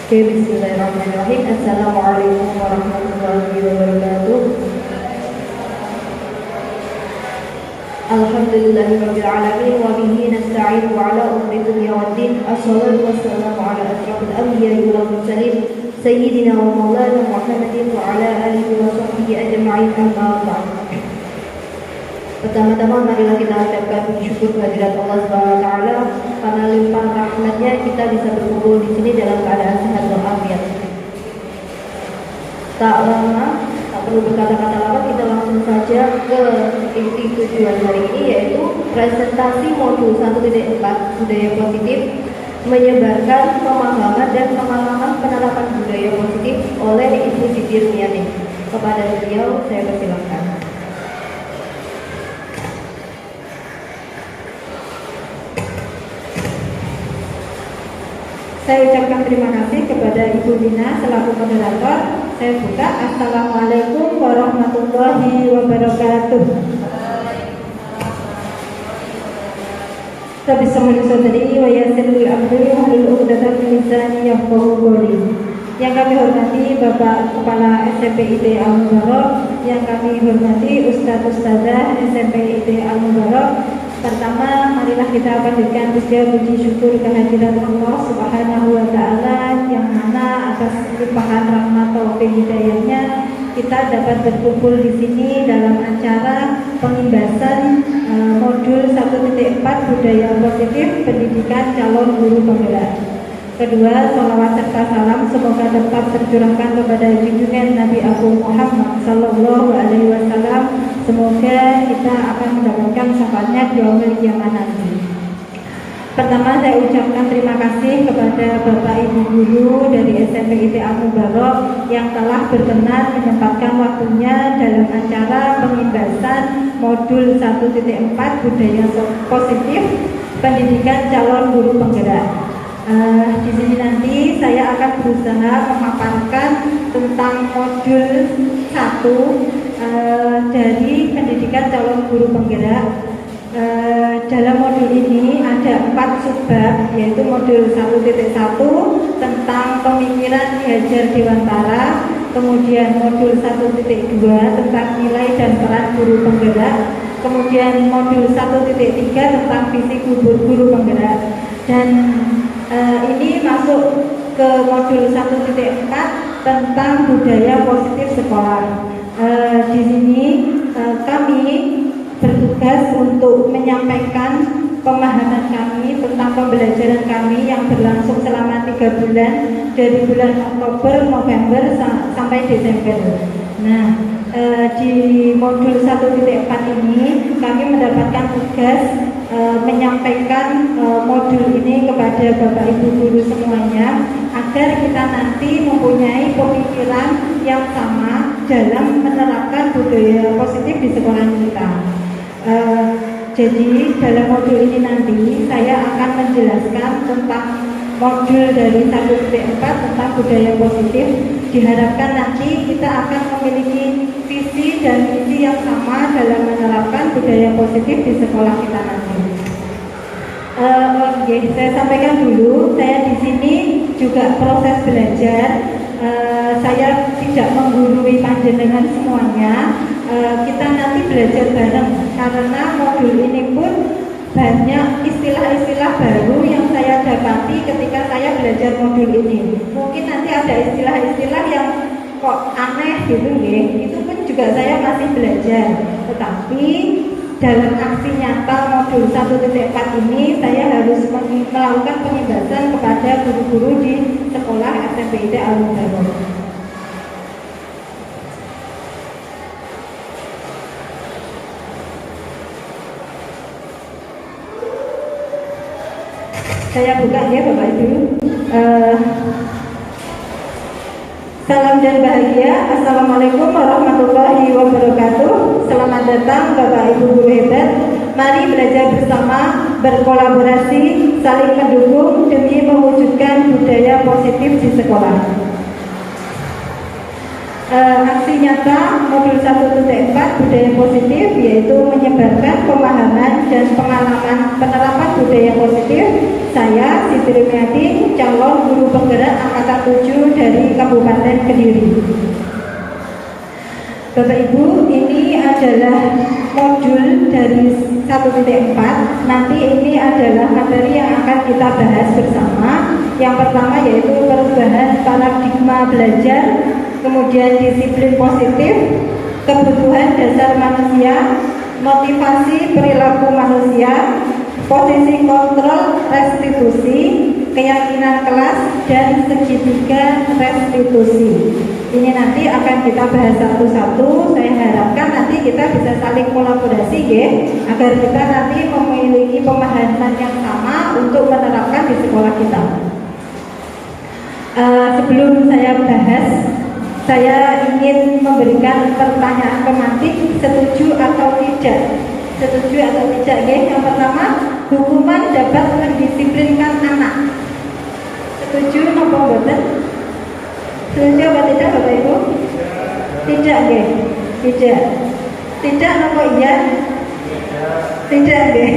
Oke, bismillahirrahmanirrahim. Assalamualaikum warahmatullahi wabarakatuh. Alhamdulillahirabbil alamin wa bihi nasta'in wa ala umuri dunya waddin. Assalatu wassalamu ala asyrafil anbiya'i wal mursalin sayyidina wa maulana Muhammadin wa ala alihi wa sahbihi ajma'in, amma ba'd. Pertama-tama marilah kita ucapkan syukur kehadirat Allah Subhanahu wa taala karena limpahan rahmatnya kita bisa berkumpul di sini dalam keadaan sehat walafiat. Tak lama, tak perlu berkata-kata lama, kita langsung saja ke inti tujuan hari ini, yaitu presentasi modul 1.4 budaya positif, menyebarkan pemahaman dan pengalaman penerapan budaya positif oleh Ibu Siti Rumiati. Kepada beliau saya persilakan. Saya ucapkan terima kasih kepada Ibu Dina selaku moderator. Saya buka. Assalamualaikum warahmatullahi wabarakatuh. Rabbi shamli sadri wa yassir li amri wahlul 'uqdatam min lisani yafqahu qawli. Yang kami hormati Bapak Kepala SMP IT Al-Mubarok, yang kami hormati Ustadz-Ustadzah SMP IT Al-Mubarok. Pertama, marilah kita panjatkan puji syukur kehadirat Allah Subhanahu wa taala, yang mana atas limpahan rahmat taufik hidayahnya kita dapat berkumpul di sini dalam acara pengimbasan modul 1.4 budaya positif pendidikan calon guru penggerak. Kedua, salawat serta salam semoga tetap tercurahkan kepada junjungan Nabi Agung Muhammad Sallallahu Alaihi Wasallam. Semoga kita akan mendapatkan syafaatnya di yaumil qiyamah nanti. Pertama, saya ucapkan terima kasih kepada Bapak Ibu Guru dari SMP IT Al-Mubarok yang telah berkenan menyempatkan waktunya dalam acara pengimbasan modul 1.4 budaya positif pendidikan calon guru penggerak. Di sini nanti saya akan berusaha memaparkan tentang modul 1 dari pendidikan calon guru penggerak. Dalam modul ini ada 4 subbab, yaitu modul 1.1 tentang pemikiran Ki Hajar Dewantara, kemudian modul 1.2 tentang nilai dan peran guru penggerak, kemudian modul 1.3 tentang visi guru penggerak, dan ini masuk ke modul 1.4 tentang budaya positif sekolah. Di sini kami bertugas untuk menyampaikan pemahaman kami tentang pembelajaran kami yang berlangsung selama 3 bulan, dari bulan Oktober, November sampai Desember. Nah, di modul 1.4 ini kami mendapatkan tugas menyampaikan modul ini kepada Bapak Ibu Guru semuanya, agar kita nanti mempunyai pemikiran yang sama dalam menerapkan budaya positif di sekolah kita. Jadi dalam modul ini nanti saya akan menjelaskan tentang modul dari 1.4 tentang budaya positif. Diharapkan nanti kita akan memiliki visi dan misi yang sama dalam menerapkan budaya positif di sekolah kita nanti. Oke, saya sampaikan dulu, saya di sini juga proses belajar. Saya tidak menggurui panjenengan semuanya. Kita nanti belajar bareng, karena modul ini pun banyak istilah-istilah baru yang saya dapati ketika saya belajar modul ini. Mungkin nanti ada istilah-istilah yang kok aneh gitu ya, itu pun juga saya masih belajar. Tetapi dalam aksi nyata modul 1.4 ini saya harus melakukan pengimbasan kepada guru-guru di sekolah SMP IT Al-Mubarok. Saya buka ya Bapak Ibu. Salam dan bahagia. Assalamualaikum warahmatullahi wabarakatuh. Selamat datang Bapak Ibu Guru hebat. Mari belajar bersama, berkolaborasi, saling mendukung demi mewujudkan budaya positif di sekolah. Aksi nyata modul 1.4 budaya positif, yaitu menyebarkan pemahaman dan pengalaman penerapan budaya positif. Saya Siti Srimiati, calon guru penggerak angkatan 7 dari Kabupaten Kediri. Bapak Ibu, ini adalah modul dari 1.4. Nanti ini adalah materi yang akan kita bahas bersama. Yang pertama yaitu perubahan paradigma belajar, kemudian disiplin positif, kebutuhan dasar manusia, motivasi perilaku manusia, posisi kontrol restitusi, keyakinan kelas, dan segitiga restitusi. Ini nanti akan kita bahas satu-satu. Saya harapkan nanti kita bisa saling kolaborasi ya, agar kita nanti memiliki pemahaman yang sama untuk menerapkan di sekolah kita. Sebelum saya bahas, saya ingin memberikan pertanyaan pemantik, setuju atau tidak? Setuju atau tidak ya? Yang pertama, hukuman dapat mendisiplinkan anak. Setuju atau tidak? Setuju atau tidak Bapak Ibu? Tidak ya? Tidak. Tidak atau iya? Tidak ya?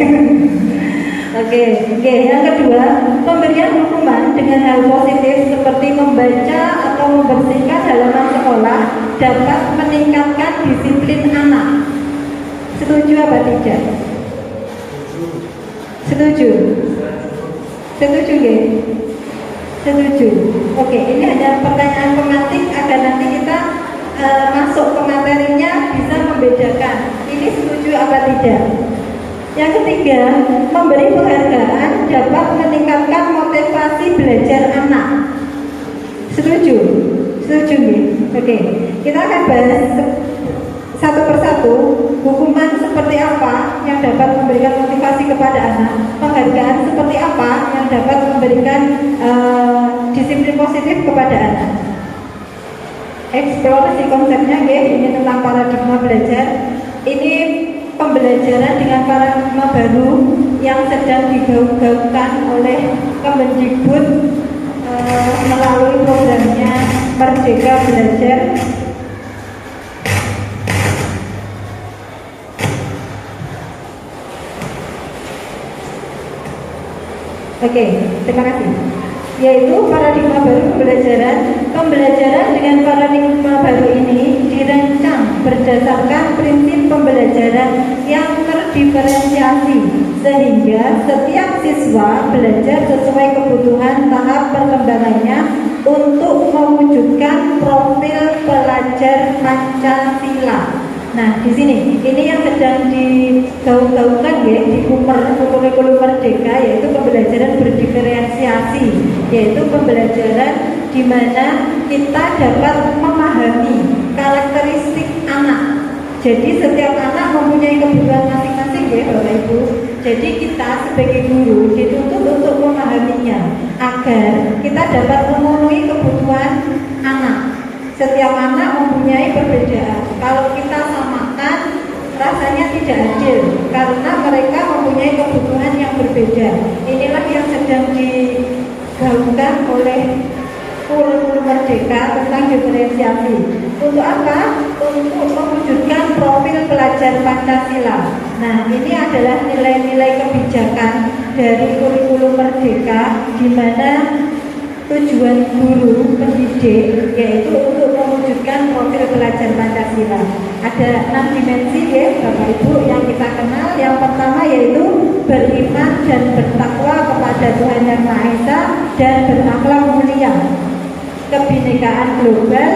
Oke. Yang kedua, pemberian hukuman dengan hal positif seperti membaca atau membersihkan halaman sekolah dapat meningkatkan disiplin anak. Setuju apa tidak? Setuju. Setuju ya? Setuju. Oke, ini hanya pertanyaan pemantik agar nanti kita masuk ke materinya bisa membedakan ini setuju apa tidak. Yang ketiga, memberi penghargaan dapat meningkatkan motivasi belajar anak. Setuju? Setuju nih? Oke, kita akan bahas satu persatu. Hukuman seperti apa yang dapat memberikan motivasi kepada anak, penghargaan seperti apa yang dapat memberikan disiplin positif kepada anak. Eksplorasi konsepnya ya, ini tentang paradigma belajar. Ini pembelajaran dengan paradigma baru yang sedang digaung-gaungkan oleh Kemendikbud melalui programnya Merdeka Belajar. Oke, terima kasih. Yaitu paradigma baru pembelajaran dengan paradigma baru ini dirancang berdasarkan prinsip pembelajaran yang terdiferensiasi sehingga setiap siswa belajar sesuai kebutuhan tahap perkembangannya untuk mewujudkan profil pelajar Pancasila. Nah, di sini ini yang sedang digaung-gaungkan ya di kurikulum Merdeka, yaitu pembelajaran berdiferensiasi, yaitu pembelajaran di mana kita dapat memahami karakteristik anak. Jadi setiap anak mempunyai kebutuhan masing-masing ya Bapak Ibu. Jadi kita sebagai guru dituntut untuk memahaminya agar kita dapat memenuhi kebutuhan anak. Setiap anak mempunyai perbedaan. Kalau kita samakan, rasanya tidak adil karena mereka mempunyai kebutuhan yang berbeda. Inilah yang sedang digaungkan oleh kurikulum Merdeka tentang diferensiasi. Untuk apa? Untuk mewujudkan profil pelajar Pancasila. Nah, ini adalah nilai-nilai kebijakan dari kurikulum Merdeka, di mana tujuan guru pendidik yaitu untuk mewujudkan profil pelajar Pancasila. Ada 6 dimensi ya Bapak Ibu yang kita kenal. Yang pertama yaitu beriman dan bertakwa kepada Tuhan Yang Maha Esa dan berakhlak mulia, kebinekaan global,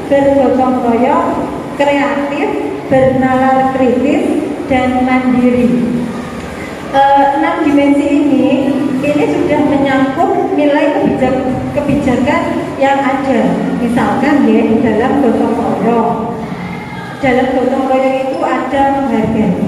bergotong royong, kreatif, bernalar kritis, dan mandiri. 6 dimensi ini sudah menyangkut nilai kebijakan yang ada. Misalkan ya dalam gotong royong. Dalam gotong royong itu ada menghargai,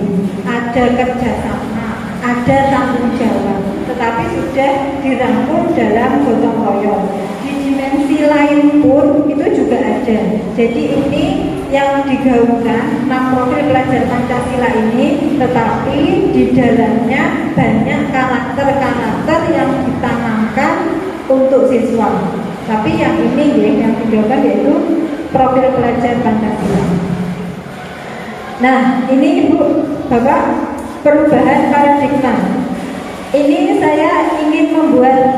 ada kerjasama, ada tanggung jawab. Tetapi sudah dirangkum dalam gotong royong. Di dimensi lain pun itu juga ada. Jadi ini yang digaungkan 6 profil pelajar Pancasila ini, tetapi di dalamnya banyak karakter-karakter yang ditanamkan untuk siswa. Tapi yang ini ya, yang digaungkan yaitu profil pelajar Pancasila. Nah, ini Ibu, Bapak, perubahan paradigma. Ini saya ingin membuat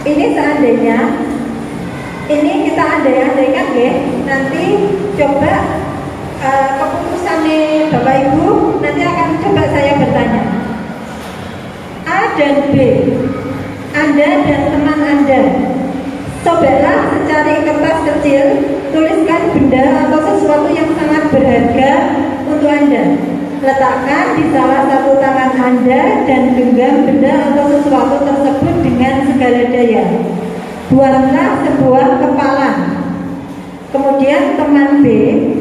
ini seandainya ini kita andai-andaikan ya, nanti coba keputusannya Bapak Ibu, nanti akan coba saya bertanya A dan B, Anda dan teman Anda cobalah secari kertas kecil, tuliskan benda atau sesuatu yang sangat berharga untuk Anda. Letakkan di salah satu tangan Anda dan genggam benda atau sesuatu tersebut dengan segala daya. Buatlah sebuah kepalan. Kemudian teman B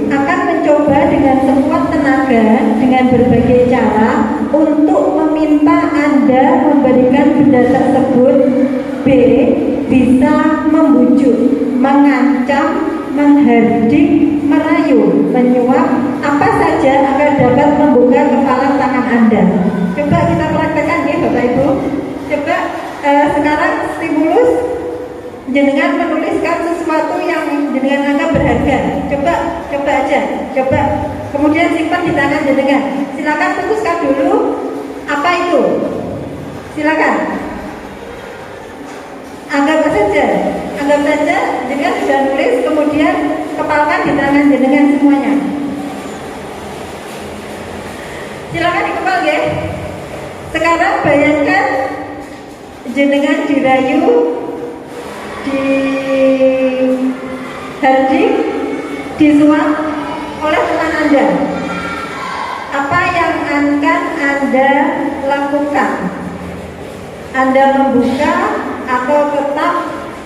akan mencoba dengan sekuat tenaga dengan berbagai cara untuk meminta Anda memberikan benda tersebut. B bisa membujuk, mengancam, menghardik, merayu, menyuap, apa saja agar dapat membuka kepalan tangan Anda. Coba kita praktekkan ya Bapak Ibu. Coba sekarang stimulus, jenengan menuliskan sesuatu yang jenengan anggap berharga. Coba aja, coba. Kemudian simpan di tangan jenengan. Silakan putuskan dulu apa itu. Silakan. Anggap saja jenengan sudah nulis, kemudian kepalkan di tangan jenengan semuanya. Silakan dikepal ya. Sekarang bayangkan jenengan dirayu, dihardik, disuap oleh teman Anda. Apa yang akan Anda lakukan? Anda membuka atau tetap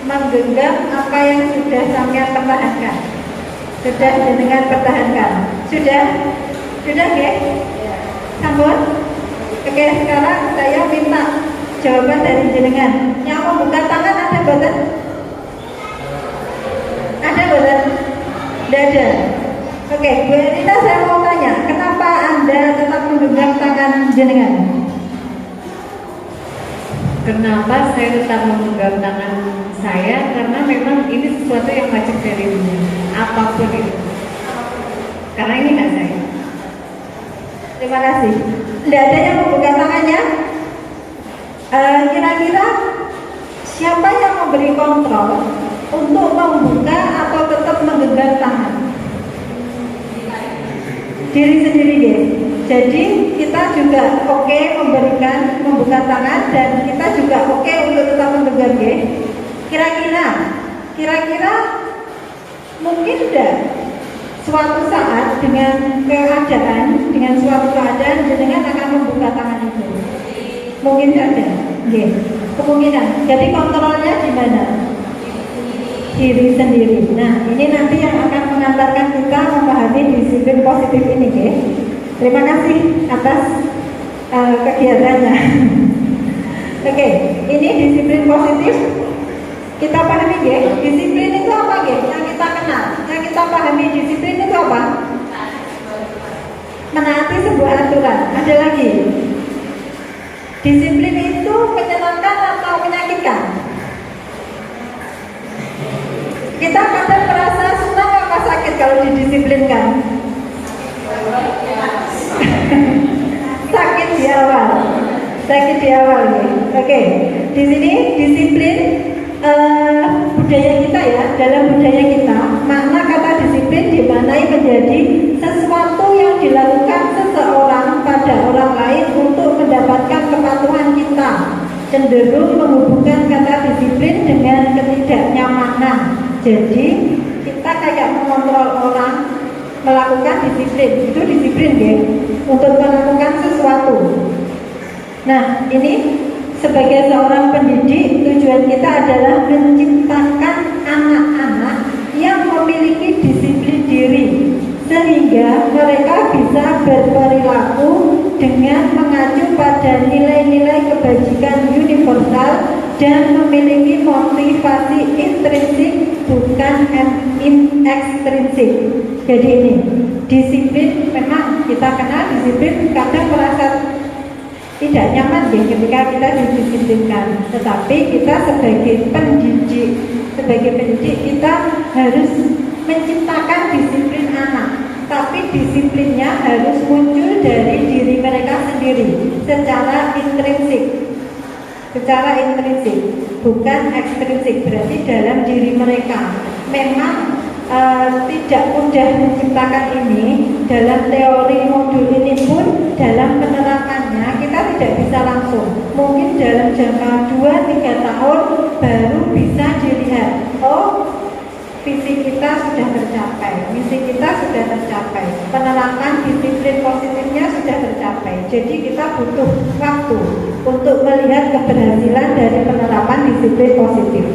menggenggam apa yang sudah sampean pertahankan? Sudah jenengan pertahankan? Sudah ya? Sambut? Oke, sekarang saya minta jawaban dari jenengan. Yang membuka tangan ada boten? Ada boten? Tidak ada. Oke, Bu Elita, saya mau tanya, kenapa Anda tetap menggenggam tangan jenengan? Kenapa saya tetap memegang tangan saya? Karena memang ini sesuatu yang wajib dari dunia, apapun itu. Karena ini nggak saya. Terima kasih. Tidak ada yang membuka tangannya. Kira-kira siapa yang memberi kontrol untuk membuka atau tetap menggenggam tangan? Diri sendiri ya. Jadi kita juga oke memberikan membuka tangan dan kita juga oke untuk tetap menggenggam ya. Kira-kira mungkin tidak suatu saat dengan suatu keadaan jenengan akan membuka tangan itu. Mungkin saja, ya. Kemungkinan. Jadi kontrolnya di mana? Diri sendiri. Nah, ini nanti yang akan mengantarkan kita memahami disiplin positif ini, ya. Terima kasih atas kegiatannya. Oke, ini disiplin positif. Kita pahami, ya. Disiplin itu apa, ya? Yang kita kenal, yang kita pahami disiplin itu apa? Menaati sebuah aturan. Ada lagi. Disiplin itu menyenangkan atau menyakitkan? Kita kadang merasa senang apa sakit kalau didisiplinkan? Sakit di awal ya. Oke. Di sini disiplin budaya kita ya, dalam budaya kita makna kata disiplin dimaknai menjadi sesuatu yang dilakukan seseorang pada orang lain untuk mendapatkan kepatuhan kita. Cenderung menghubungkan kata disiplin dengan ketidaknyamanan. Jadi kita kayak mengontrol orang melakukan disiplin, itu disiplin ya, untuk melakukan sesuatu. Nah, ini sebagai seorang pendidik, tujuan kita adalah menciptakan anak-anak yang memiliki disiplin diri, sehingga mereka bisa berperilaku dengan mengacu pada nilai-nilai kebajikan universal dan memiliki motivasi intrinsik bukan ekstrinsik. Jadi ini disiplin, memang kita kenal disiplin kadang merasa tidak nyaman ya ketika kita didisiplinkan, tetapi kita sebagai pendidik kita harus menciptakan disiplin anak, tapi disiplinnya harus muncul dari diri mereka sendiri secara intrinsik. secara intrinsik, bukan ekstrinsik. Berarti dalam diri mereka memang tidak mudah menciptakan ini. Dalam teori modul ini pun dalam penerapannya kita tidak bisa langsung. Mungkin dalam jangka 2-3 tahun baru bisa dilihat, oh visi kita sudah tercapai, misi kita sudah tercapai, penerapan disiplin positifnya sudah tercapai. Jadi kita butuh waktu untuk melihat keberhasilan dari penerapan disiplin positif.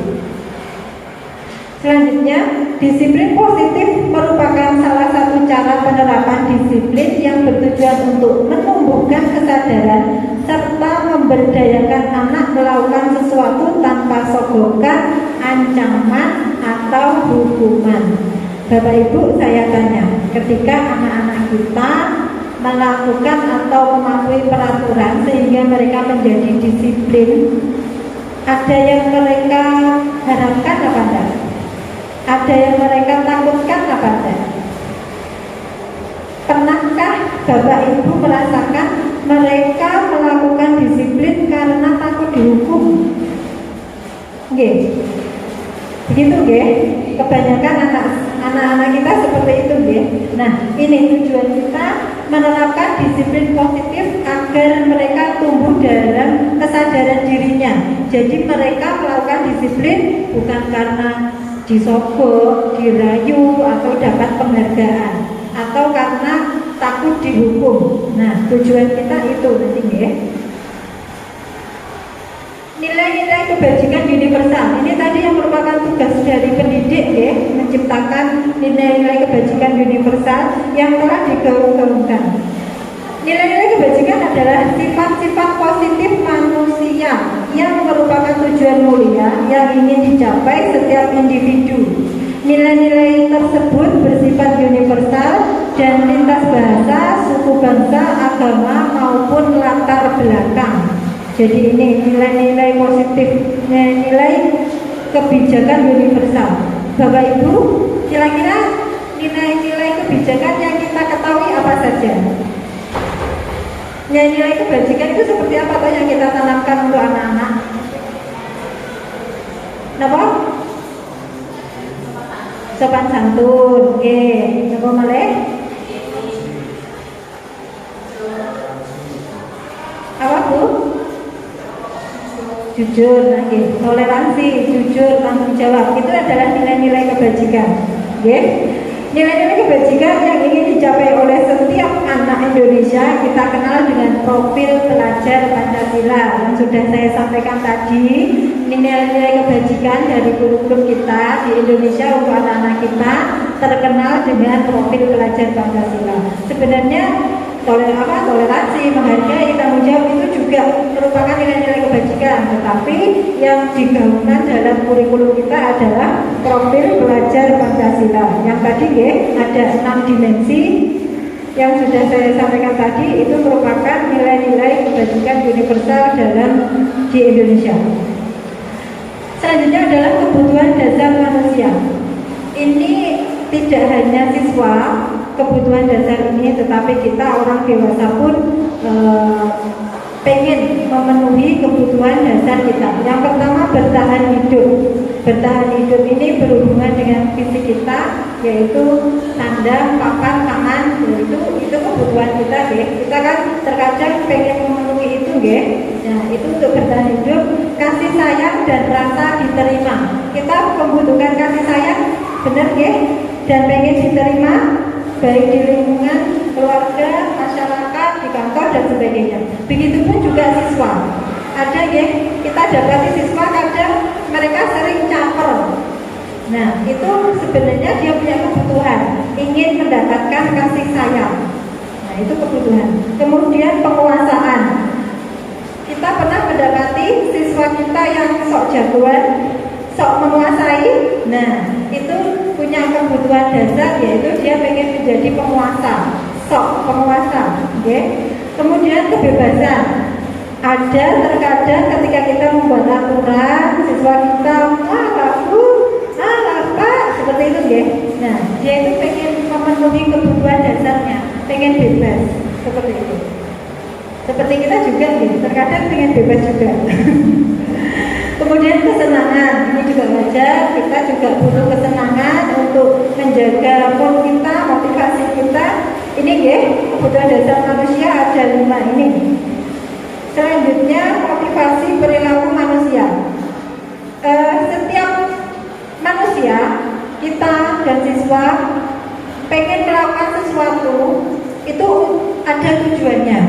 Selanjutnya, disiplin positif merupakan salah satu cara penerapan disiplin yang bertujuan untuk menumbuhkan kesadaran serta memberdayakan anak melakukan sesuatu tanpa sogokan, ancaman, atau hukuman. Bapak Ibu, saya tanya, ketika anak-anak kita melakukan atau mematuhi peraturan sehingga mereka menjadi disiplin, ada yang mereka harapkan apa enggak? Ada yang mereka takutkan apa enggak? Pernahkah Bapak Ibu merasakan mereka melakukan disiplin karena takut dihukum? Nggih. Begitu nggih? Kebanyakan anak-anak kita seperti itu nggih. Nah, ini tujuan kita menerapkan disiplin positif agar mereka tumbuh dalam kesadaran dirinya. Jadi mereka melakukan disiplin bukan karena disogok, dirayu, atau dapat penghargaan, atau karena takut dihukum. Nah, tujuan kita itu nanti ya. Nilai-nilai kebajikan universal ini tadi yang merupakan tugas dari pendidik ya, menciptakan nilai-nilai kebajikan universal yang telah digaung-gaungkan. Nilai-nilai kebajikan adalah sifat-sifat positif manusia yang merupakan tujuan mulia yang ingin dicapai setiap individu. Nilai-nilai tersebut bersifat universal dan lintas bahasa, suku bangsa, agama maupun latar belakang. Jadi ini nilai-nilai positif, nilai kebijakan universal. Bapak Ibu, kira-kira nilai-nilai kebijakan yang kita ketahui apa saja? Nilai-nilai kebajikan itu seperti apa toh yang kita tanamkan untuk anak-anak? Napa? Sopan santun, oke. Napa malih? Apa Bu? Jujur, lagi. Toleransi, jujur, tanggung jawab. Itu adalah nilai-nilai kebajikan. Oke? Nilai-nilai kebajikan yang ingin dicapai oleh setiap anak Indonesia kita kenal dengan profil pelajar Pancasila yang sudah saya sampaikan tadi. Nilai-nilai kebajikan dari kurikulum kita di Indonesia untuk anak-anak kita terkenal dengan profil pelajar Pancasila. Sebenarnya toleransi, menghargai, tanggung jawab itu juga merupakan nilai-nilai kebajikan, tetapi yang digaungkan dalam kurikulum kita adalah profil pelajar Pancasila. Yang tadi ya, ada 6 dimensi yang sudah saya sampaikan tadi, itu merupakan nilai-nilai kebajikan universal dalam di Indonesia. Selanjutnya adalah kebutuhan dasar manusia. Ini tidak hanya siswa kebutuhan dasar ini, tetapi kita orang dewasa pun pengen memenuhi kebutuhan dasar kita. Yang pertama, bertahan hidup. Bertahan hidup ini berhubungan dengan fisik kita, yaitu sandang, papan, pangan. Itu kebutuhan kita ya. Kita kan terkadang pengen memenuhi itu ya. Nah, itu untuk bertahan hidup. Kasih sayang dan rasa diterima. Kita membutuhkan kasih sayang, benar ya? Dan pengen diterima, baik di lingkungan keluarga, masyarakat, di kantor dan sebagainya. Begitupun juga siswa. Ada ya, kita dapati siswa kadang mereka sering caper. Nah, itu sebenarnya dia punya kebutuhan, ingin mendapatkan kasih sayang. Nah, itu kebutuhan. Kemudian penguasaan. Kita pernah mendapati siswa kita yang sok jagoan, sok menguasai. Nah, itu punya kebutuhan dasar, yaitu dia pengen menjadi penguasa, sok penguasa. Okay? Kemudian kebebasan. Ada terkadang ketika kita membuat aturan, siswa kita seperti itu ya. Nah, dia itu pengen memenuhi kebutuhan dasarnya, pengen bebas, seperti itu. Seperti kita juga nih, terkadang pengen bebas juga. Kemudian kesenangan, ini juga wajar. Kita juga butuh kesenangan untuk menjaga mood kita, motivasi kita. Ini ya, kebutuhan dasar manusia ada 5 ini. Selanjutnya motivasi perilaku manusia. Setiap manusia, kita dan siswa pengen melakukan sesuatu itu ada tujuannya.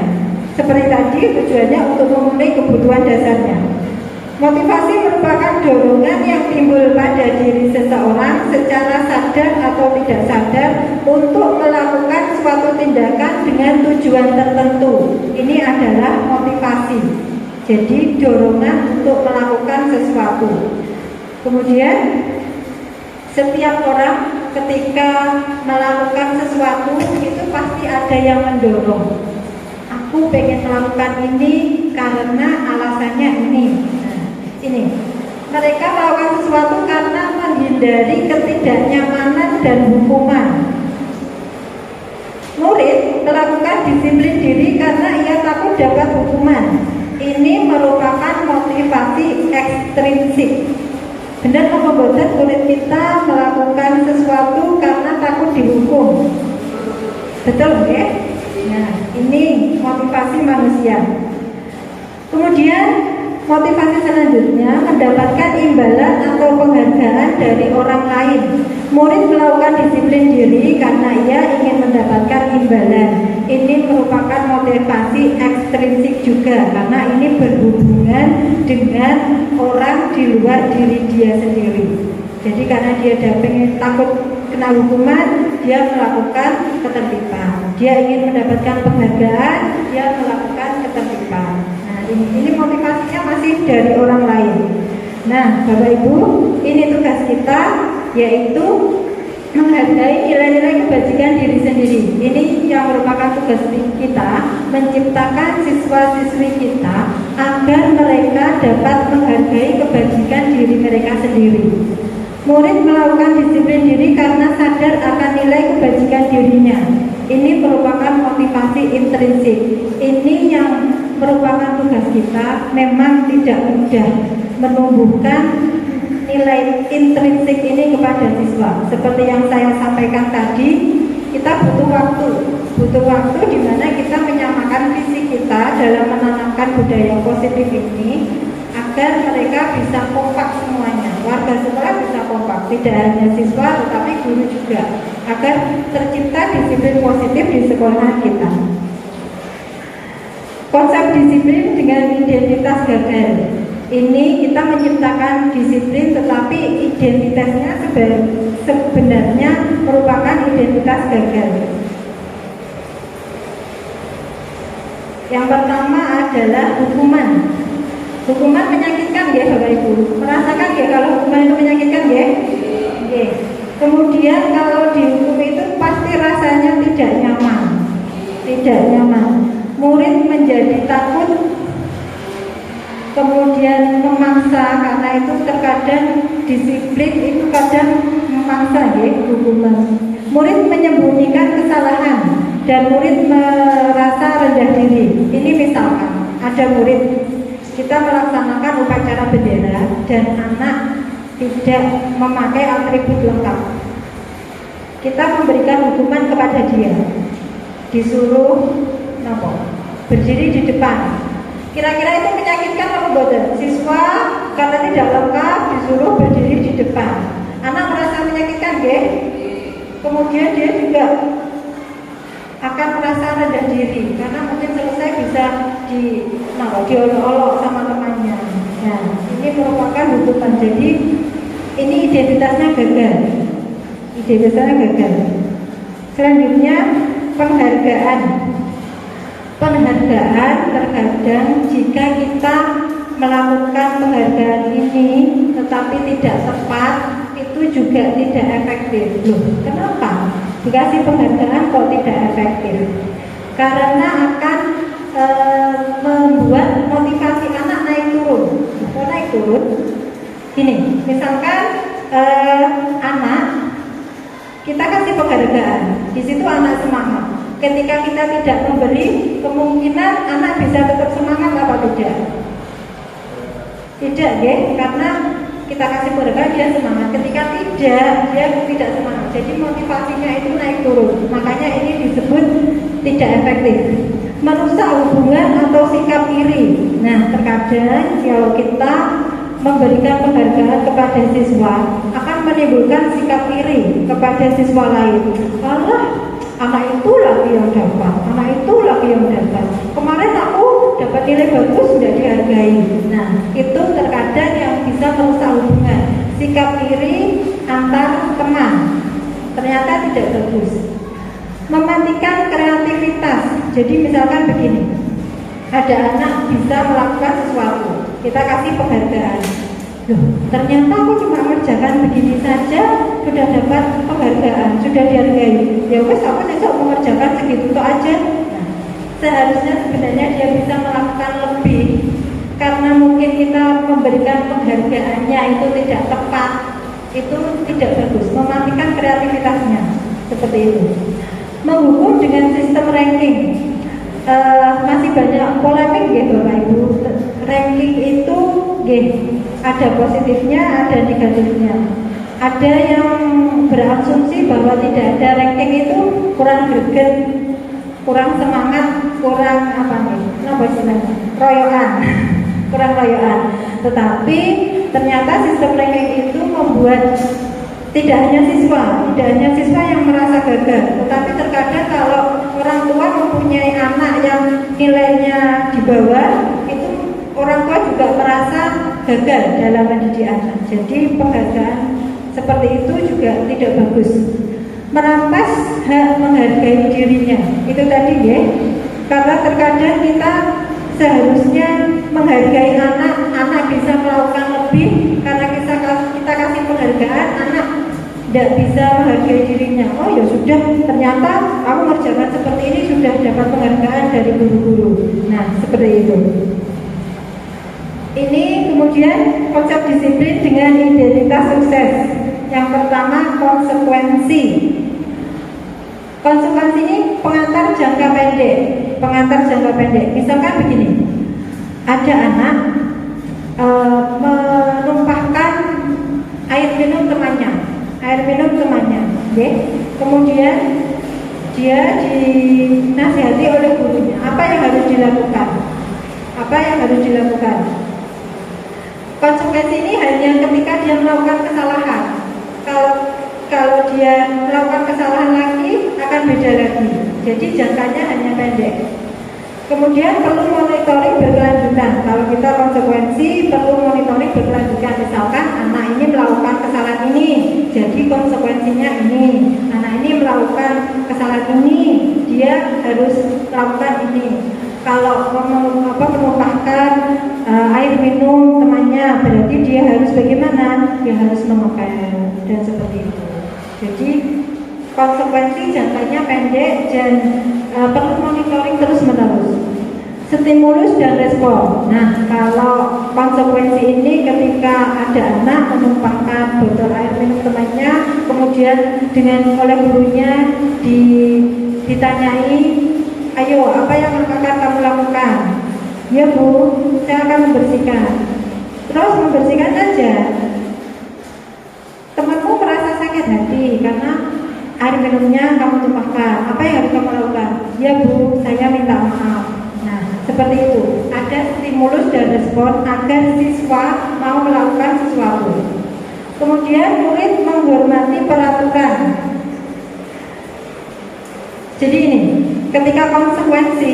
Seperti tadi tujuannya untuk memenuhi kebutuhan dasarnya. Motivasi merupakan dorongan yang timbul pada diri seseorang secara sadar atau tidak sadar untuk melakukan suatu tindakan dengan tujuan tertentu. Ini adalah motivasi. Jadi dorongan untuk melakukan sesuatu. Kemudian setiap orang ketika melakukan sesuatu itu pasti ada yang mendorong. Aku pengen melakukan ini karena alasannya ini. Ini mereka melakukan sesuatu karena menghindari ketidaknyamanan dan hukuman. Murid melakukan disiplin diri karena ia takut dapat hukuman. Ini merupakan motivasi ekstrinsik. Benar membuat murid kita melakukan sesuatu karena takut dihukum. Betul ya? Nah, ini motivasi manusia. Kemudian motivasi selanjutnya mendapatkan imbalan atau penghargaan dari orang lain. Murid melakukan disiplin diri karena ia ingin mendapatkan imbalan. Ini merupakan motivasi ekstrinsik juga karena ini berhubungan dengan orang di luar diri dia sendiri. Jadi karena dia takut kena hukuman, dia melakukan ketertiban. Dia ingin mendapatkan penghargaan, dia melakukan ketertiban. Ini motivasinya masih dari orang lain. Nah, Bapak Ibu, ini tugas kita, yaitu menghargai nilai-nilai kebajikan diri sendiri. Ini yang merupakan tugas kita, menciptakan siswa-siswi kita agar mereka dapat menghargai kebajikan diri mereka sendiri. Murid melakukan disiplin diri karena sadar akan nilai kebajikan dirinya. Ini merupakan motivasi intrinsik. Ini yang merupakan tugas kita. Memang tidak mudah menumbuhkan nilai intrinsik ini kepada siswa. Seperti yang saya sampaikan tadi, kita butuh waktu di mana kita menyamakan visi kita dalam menanamkan budaya positif ini agar mereka bisa kompak semuanya. Warga sekolah bisa kompak, tidak hanya siswa tetapi guru juga, agar tercipta disiplin positif di sekolah kita. Konsep disiplin dengan identitas gagal. Ini kita menciptakan disiplin tetapi identitasnya sebenarnya merupakan identitas gagal. Yang pertama adalah hukuman. Hukuman menyakitkan ya Bapak Ibu. Merasakan ya kalau hukuman itu menyakitkan ya? Oke. Kemudian kalau dihukum itu pasti rasanya tidak nyaman. Tidak nyaman. Murid menjadi takut, kemudian memaksa, karena itu terkadang disiplin itu kadang memaksa ya hukuman. Murid menyembunyikan kesalahan dan murid merasa rendah diri. Ini misalkan ada murid, kita melaksanakan upacara bendera dan anak tidak memakai atribut lengkap. Kita memberikan hukuman kepada dia, disuruh berdiri di depan. Kira-kira itu menyakitkan apa boten? Siswa karena tidak lengkap disuruh berdiri di depan. Anak merasa menyakitkan ya? Kemudian dia juga akan merasa rendah diri karena mungkin selesai bisa diolok-olok sama temannya. Nah, ini merupakan hukuman. Jadi ini identitasnya gagal. Identitasnya gagal. Selanjutnya penghargaan. Penghargaan terkadang jika kita melakukan penghargaan ini tetapi tidak tepat, itu juga tidak efektif. Loh, kenapa? Dikasih penghargaan kok tidak efektif? Karena akan membuat motivasi anak naik turun. Kok naik turun? Gini, misalkan anak kita kasih penghargaan, di situ anak semangat. ketika kita tidak memberi, kemungkinan anak bisa tetap semangat apa tidak? Tidak ya, karena kita kasih penghargaan dia semangat. Ketika tidak, dia tidak semangat. Jadi motivasinya itu naik turun. Makanya ini disebut tidak efektif. Merusak hubungan atau sikap iri. Nah, terkadang kalau kita memberikan penghargaan kepada siswa akan menimbulkan sikap iri kepada siswa lain. Allah, anak itu lagi yang dapat, anak itu lagi yang dapat. Kemarin aku dapat nilai bagus sudah dihargai. Nah, itu terkadang yang bisa merusak hubungan. Sikap iri antar teman ternyata tidak bagus. Mematikan kreativitas. Jadi misalkan begini, ada anak bisa melakukan sesuatu, kita kasih penghargaan. Loh, ternyata aku cuma mengerjakan begini saja sudah dapat penghargaan, sudah dihargai. Ya wes, aku besok mengerjakan segitu aja. Nah, seharusnya sebenarnya dia bisa melakukan lebih, karena mungkin kita memberikan penghargaannya itu tidak tepat, itu tidak bagus, mematikan kreativitasnya seperti itu. Menghukum dengan sistem ranking. Masih banyak polemik ya Bapak Ibu. Ranking itu ada positifnya, ada negatifnya. Ada yang berasumsi bahwa tidak ada ranking itu kurang greget, kurang semangat, kurang royoan, kurang royoan. Tetapi ternyata sistem ranking itu membuat tidak hanya siswa yang merasa gagal, tetapi terkadang kalau orang tua mempunyai anak yang nilainya di bawah, itu orang tua juga merasa gagal dalam mendidik anak. Jadi penghargaan seperti itu juga tidak bagus. Merampas hak menghargai dirinya, itu tadi ya. Karena terkadang kita seharusnya menghargai anak bisa melakukan lebih, karena kita kasih penghargaan, anak tidak bisa menghargai dirinya. Oh ya sudah, ternyata aku mengerjakan seperti ini sudah dapat penghargaan dari guru-guru. Nah, seperti itu. Ini kemudian konsep disiplin dengan identitas sukses. Yang pertama, konsekuensi. Konsekuensi ini pengantar jangka pendek. Misalkan begini, ada anak menumpahkan air minum temannya, okay? Kemudian dia dinasihati oleh gurunya. Apa yang harus dilakukan? Konsekuensi ini hanya ketika dia melakukan kesalahan. Kalau dia melakukan kesalahan lagi akan beda lagi. Jadi jangkanya hanya pendek. Kemudian perlu monitoring berkelanjutan. Kalau kita konsekuensi perlu monitoring berkelanjutan. Misalkan anak ini melakukan kesalahan ini, jadi konsekuensinya ini. Anak ini melakukan kesalahan ini, dia harus melakukan ini. Kalau menumpahkan air minum temannya, berarti dia harus bagaimana? Dia harus mengepel dan seperti itu. Jadi konsekuensi jangkanya pendek dan perlu monitoring terus menerus. Stimulus dan respon. Nah, kalau konsekuensi ini ketika ada anak menumpahkan botol air minum temannya, kemudian oleh gurunya ditanyai, ayo apa yang akan kamu lakukan? Ya Bu, saya akan membersihkan. Terus membersihkan saja. Temanmu merasa sakit hati karena air minumnya kamu tumpahkan. Apa yang harus kamu lakukan? Ya Bu, saya minta maaf. Nah, seperti itu. Ada stimulus dan respon agar siswa mau melakukan sesuatu. Kemudian murid menghormati peraturan. Jadi ini, ketika konsekuensi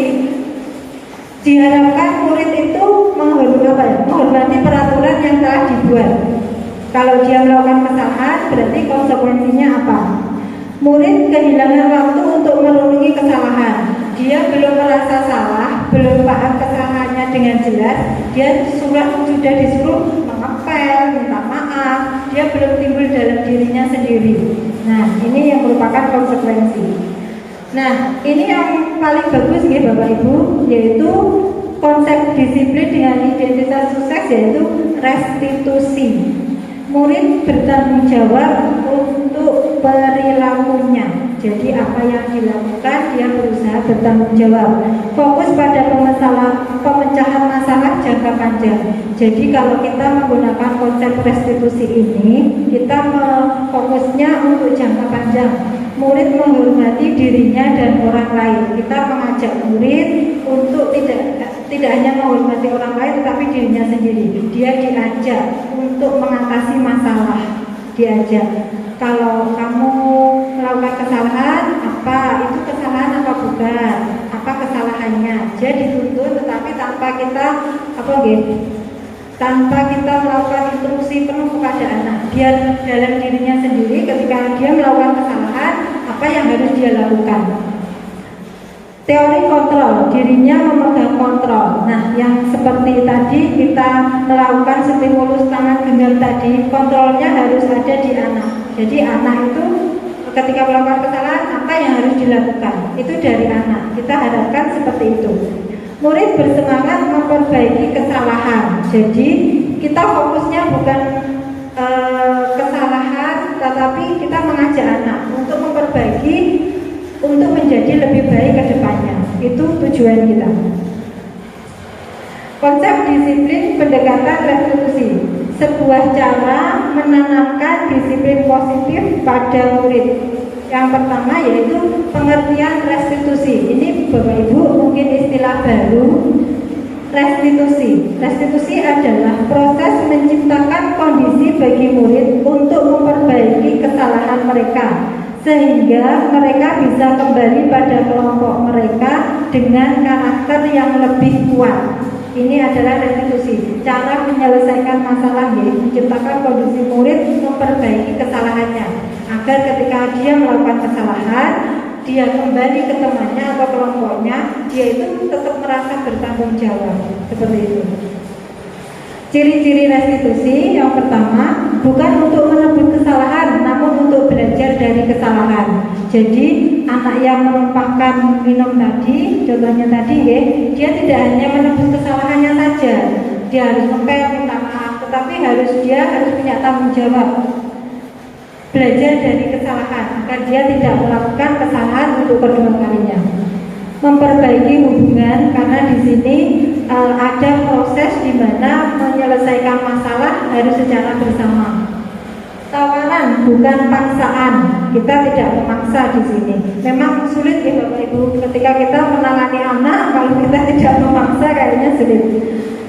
diharapkan murid itu menghormati peraturan yang telah dibuat. Kalau dia melakukan kesalahan, berarti konsekuensinya apa? Murid kehilangan waktu untuk merenungi kesalahan. Dia belum merasa salah, belum paham kesalahannya dengan jelas. Dia sudah disuruh mengepel, minta maaf. Dia belum timbul dalam dirinya sendiri. Nah, ini yang merupakan konsekuensi. Nah, ini yang paling bagus ya Bapak Ibu, yaitu konsep disiplin dengan identitas sukses, yaitu restitusi. Murid bertanggung jawab untuk perilakunya. Jadi apa yang dilakukan dia berusaha bertanggung jawab. Fokus pada pemecahan masalah jangka panjang. Jadi kalau kita menggunakan konsep restitusi ini, kita fokusnya untuk jangka panjang. Murid menghormati dirinya dan orang lain. Kita mengajak murid untuk tidak hanya menghormati orang lain tetapi dirinya sendiri. Dia diajak untuk mengatasi masalah. Diajak, kalau kamu melakukan kesalahan, apa itu kesalahan apa bukan? Apa kesalahannya? Dia dituntut tetapi tanpa kita tanpa kita melakukan instruksi penuh kepada anak. Biar dalam dirinya sendiri ketika dia melakukan kesalahan, apa yang harus dia lakukan. Teori kontrol, dirinya memegang kontrol. Nah, yang seperti tadi kita melakukan stimulus tangan genggam tadi, kontrolnya harus ada di anak. Jadi anak itu ketika melakukan kesalahan, apa yang harus dilakukan? Itu dari anak. Kita harapkan seperti itu. Murid bersemangat memperbaiki kesalahan. Jadi kita fokusnya bukan kesalahan, tetapi kita mengajak anak untuk memperbaiki, untuk menjadi lebih baik ke depannya. Itu tujuan kita. Konsep disiplin pendekatan restitusi, sebuah cara menanamkan disiplin positif pada murid. Yang pertama yaitu pengertian restitusi. Ini Bapak Ibu mungkin istilah baru. Restitusi. Restitusi adalah proses menciptakan kondisi bagi murid untuk memperbaiki kesalahan mereka, sehingga mereka bisa kembali pada kelompok mereka dengan karakter yang lebih kuat. Ini adalah restitusi, cara menyelesaikan masalah, menciptakan kondisi murid memperbaiki kesalahannya, agar ketika dia melakukan kesalahan, dia kembali ke temannya atau kelompoknya, dia itu tetap merasa bertanggung jawab. Seperti itu. Ciri-ciri restitusi yang pertama, bukan untuk menebus kesalahan, namun untuk belajar dari kesalahan. Jadi anak yang menumpahkan minum tadi, contohnya tadi, dia tidak hanya menebus kesalahannya saja, dia harus ngepel, minta maaf, tetapi dia harus punya tanggung jawab. Belajar dari kesalahan agar dia tidak melakukan kesalahan untuk kedua kalinya. Memperbaiki hubungan, karena di sini ada proses di mana menyelesaikan masalah harus secara bersama. Tawaran bukan paksaan, kita tidak memaksa di sini. Memang sulit ya Bapak Ibu, ketika kita menangani anak, kalau kita tidak memaksa kayaknya sulit.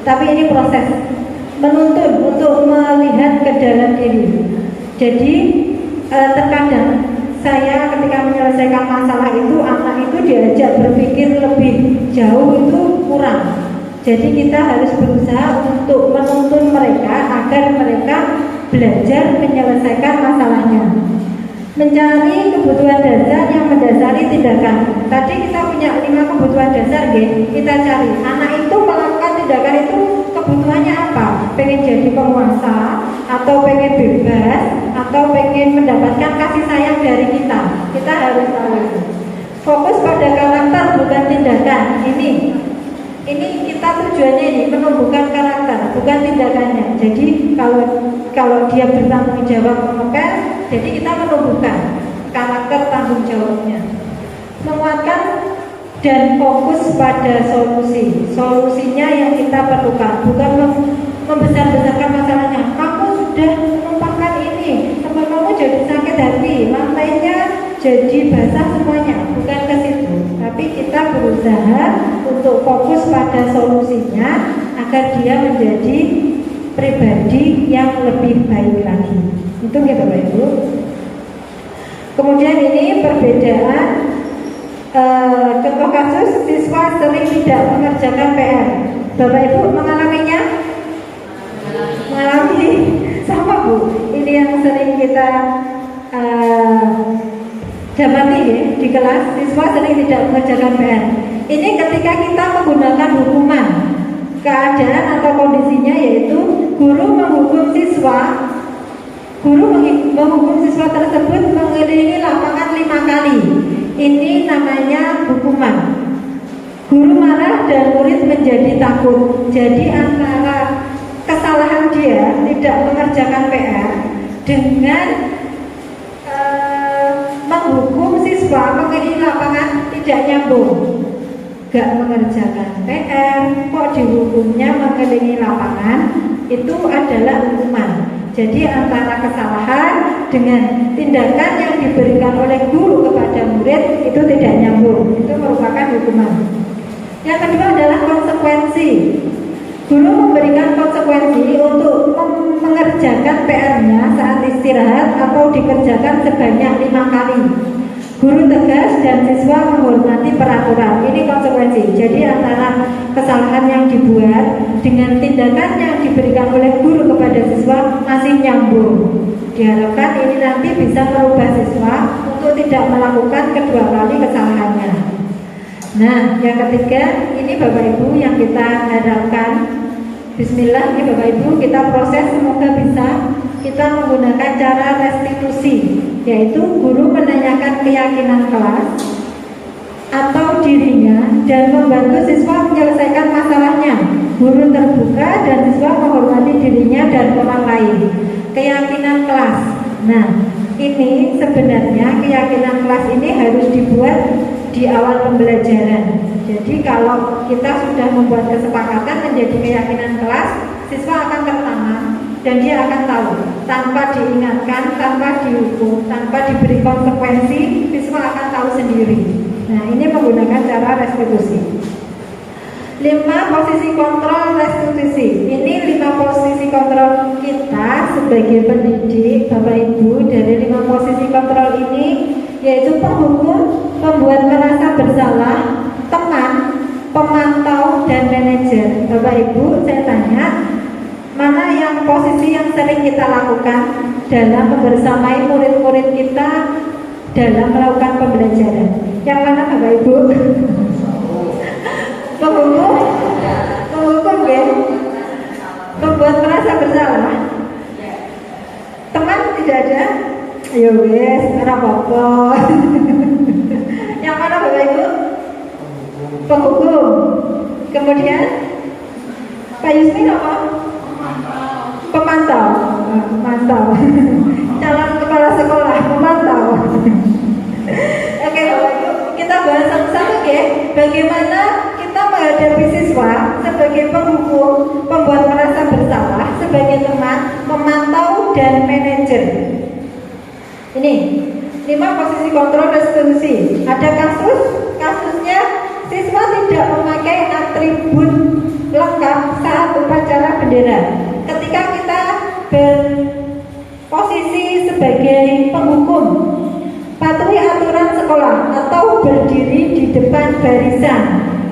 Tapi ini proses menuntut untuk melihat ke dalam diri. Jadi terkadang saya ketika menyelesaikan masalah itu, anak itu diajak berpikir lebih jauh itu kurang. Jadi kita harus berusaha untuk menuntun mereka agar mereka belajar menyelesaikan masalahnya. Mencari kebutuhan dasar yang mendasari tindakan. Tadi kita punya 5 kebutuhan dasar, kita cari. Anak itu melakukan tindakan itu kebutuhannya apa? Pengen jadi penguasa, atau pengen bebas, atau pengen mendapatkan kasih sayang dari kita. Kita harus tahu itu. Fokus pada karakter bukan tindakan. Ini kita tujuannya ini menumbuhkan karakter, bukan tindakannya. Jadi kalau dia bertanggung jawab mengepel, jadi kita menumbuhkan karakter tanggung jawabnya. Menguatkan dan fokus pada solusi. Solusinya yang kita perlukan, bukan membesar-besarkan masalahnya. Kamu sudah menumpahkan ini, teman kamu jadi sakit hati, lantainya jadi basah semuanya, bukan ke situ. Tapi kita berusaha untuk fokus pada solusinya agar dia menjadi pribadi yang lebih baik lagi. Itu ya Bapak Ibu. Kemudian ini perbedaan contoh kasus siswa sering tidak mengerjakan PR. Bapak Ibu mengalaminya? Mengalami sama Bu. Ini yang sering kita dapati di kelas, siswa sering tidak mengerjakan PR. Ini ketika kita menggunakan hukuman. Keadaan atau kondisinya yaitu guru menghukum siswa tersebut mengelilingi lapangan 5 kali. Ini namanya hukuman. Guru marah dan murid menjadi takut. Jadi antara kesalahan dia tidak mengerjakan PR dengan menghukum siswa siswa mengelilingi lapangan tidak nyambung, gak mengerjakan PR, kok dihukumnya mengelilingi lapangan, itu adalah hukuman. Jadi antara kesalahan dengan tindakan yang diberikan oleh guru kepada murid itu tidak nyambung, itu merupakan hukuman. Yang kedua adalah konsekuensi. Guru memberikan konsekuensi untuk mengerjakan PR-nya saat istirahat atau dikerjakan sebanyak 5 kali. Guru tegas dan siswa menghormati peraturan. Ini konsekuensi. Jadi antara kesalahan yang dibuat dengan tindakan yang diberikan oleh guru kepada siswa masih nyambung. Diharapkan ini nanti bisa merubah siswa untuk tidak melakukan kedua kali kesalahannya. Nah, yang ketiga, ini Bapak Ibu yang kita harapkan. Bismillah, ini Bapak Ibu, kita proses semoga bisa kita menggunakan cara restitusi, yaitu guru menanyakan keyakinan kelas atau dirinya dan membantu siswa menyelesaikan masalahnya. Guru terbuka dan siswa menghormati dirinya dan orang lain. Keyakinan kelas. Nah, ini sebenarnya keyakinan kelas ini harus dibuat di awal pembelajaran. Jadi kalau kita sudah membuat kesepakatan menjadi keyakinan kelas, siswa akan tertanam dan dia akan tahu tanpa diingatkan, tanpa dihukum, tanpa diberi konsekuensi, siswa akan tahu sendiri. Nah, ini menggunakan cara restitusi. 5 posisi kontrol restitusi. Ini 5 posisi kontrol kita sebagai pendidik, Bapak Ibu. Dari 5 posisi kontrol ini yaitu penghukum, pembuat merasa bersalah, teman, pemantau, dan manajer. Bapak Ibu, saya tanya, mana yang posisi yang sering kita lakukan dalam membersamai murid-murid kita dalam melakukan pembelajaran? Yang mana Bapak Ibu? Penghukum ya? Membuat merasa bersalah. Teman tidak ada? Ayo wes, orang apa? Yang mana Bapak Ibu? Penghukum. Kemudian Pak Yusmin apa? Pemantau. Pemantau. Calon kepala sekolah pemantau. Oke, Bapak Ibu, kita bahas satu-satu ya. Bagaimana kita menghadapi siswa sebagai penghukum, pembuat merasa bersalah, sebagai teman, pemantau, dan manajer. Ini 5 posisi kontrol restitusi. Ada kasusnya siswa tidak memakai atribut lengkap saat upacara bendera. Ketika kita berposisi sebagai penghukum, patuhi aturan sekolah atau berdiri di depan barisan.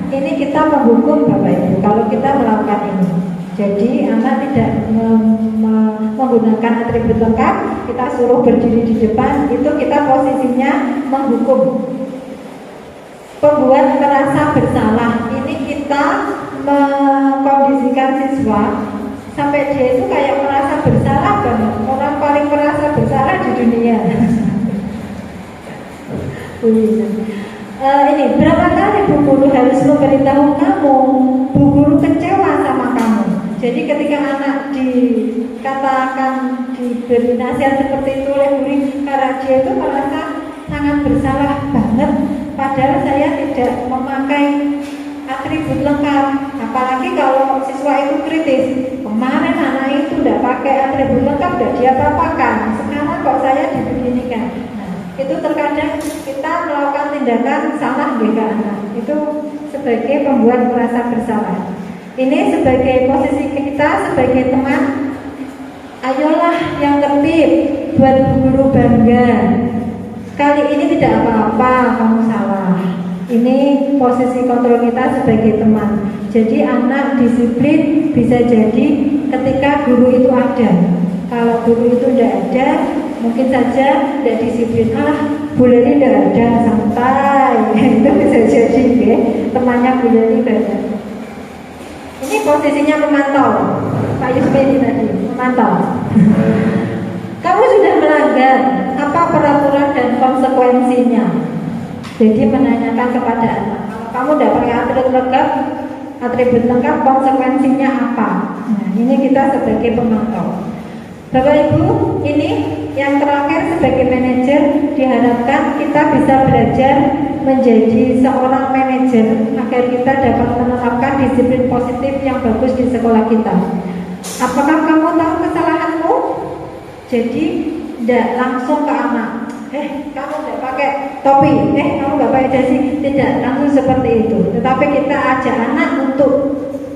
Ini kita menghukum Bapak Ibu kalau kita melakukan ini. Jadi anak tidak menggunakan atribut lengkap, kita suruh berdiri di depan, itu kita posisinya menghukum. Pembuat merasa bersalah, ini kita mengkondisikan siswa sampai dia itu kayak merasa bersalah banget, orang paling merasa bersalah di dunia. Ini berapa kali Bu Guru harus memberitahu kamu, Bu Guru kecewa sama kamu. Jadi ketika anak dikatakan diberi nasihat seperti itu oleh guru, karena dia itu merasa sangat bersalah banget, padahal saya tidak memakai atribut lengkap. Apalagi kalau siswa itu kritis, kemarin anak itu tidak pakai atribut lengkap, tidak diapa-apakan, sekarang kok saya dibeginikan. Itu terkadang kita melakukan tindakan salah ke anak, itu sebagai pembuat merasa bersalah. Ini sebagai posisi kita sebagai teman, ayolah yang tertib, buat Bu Guru bangga. Kali ini tidak apa-apa kamu salah. Ini posisi kontrol kita sebagai teman. Jadi anak disiplin bisa jadi ketika guru itu ada. Kalau guru itu tidak ada, mungkin saja tidak disiplin. Bu Leli tidak ada, santai. Itu bisa jadi ya, temannya Bu Leli banyak. Ini posisinya pemantau. Pak Yusmin tadi, pemantau. Kamu sudah melanggar, apa peraturan dan konsekuensinya? Jadi menanyakan kepada anak, kamu tidak pakai atribut lengkap, konsekuensinya apa? Nah, ini kita sebagai pemantau. Bapak Ibu, ini yang terakhir sebagai manajer diharapkan kita bisa belajar menjadi seorang manajer agar kita dapat menerapkan disiplin positif yang bagus di sekolah kita. Apakah kamu tahu kesalahanmu? Jadi tidak langsung ke anak, kamu tidak pakai topi, kamu nggak pakai dasi, tidak langsung seperti itu. Tetapi kita ajak anak untuk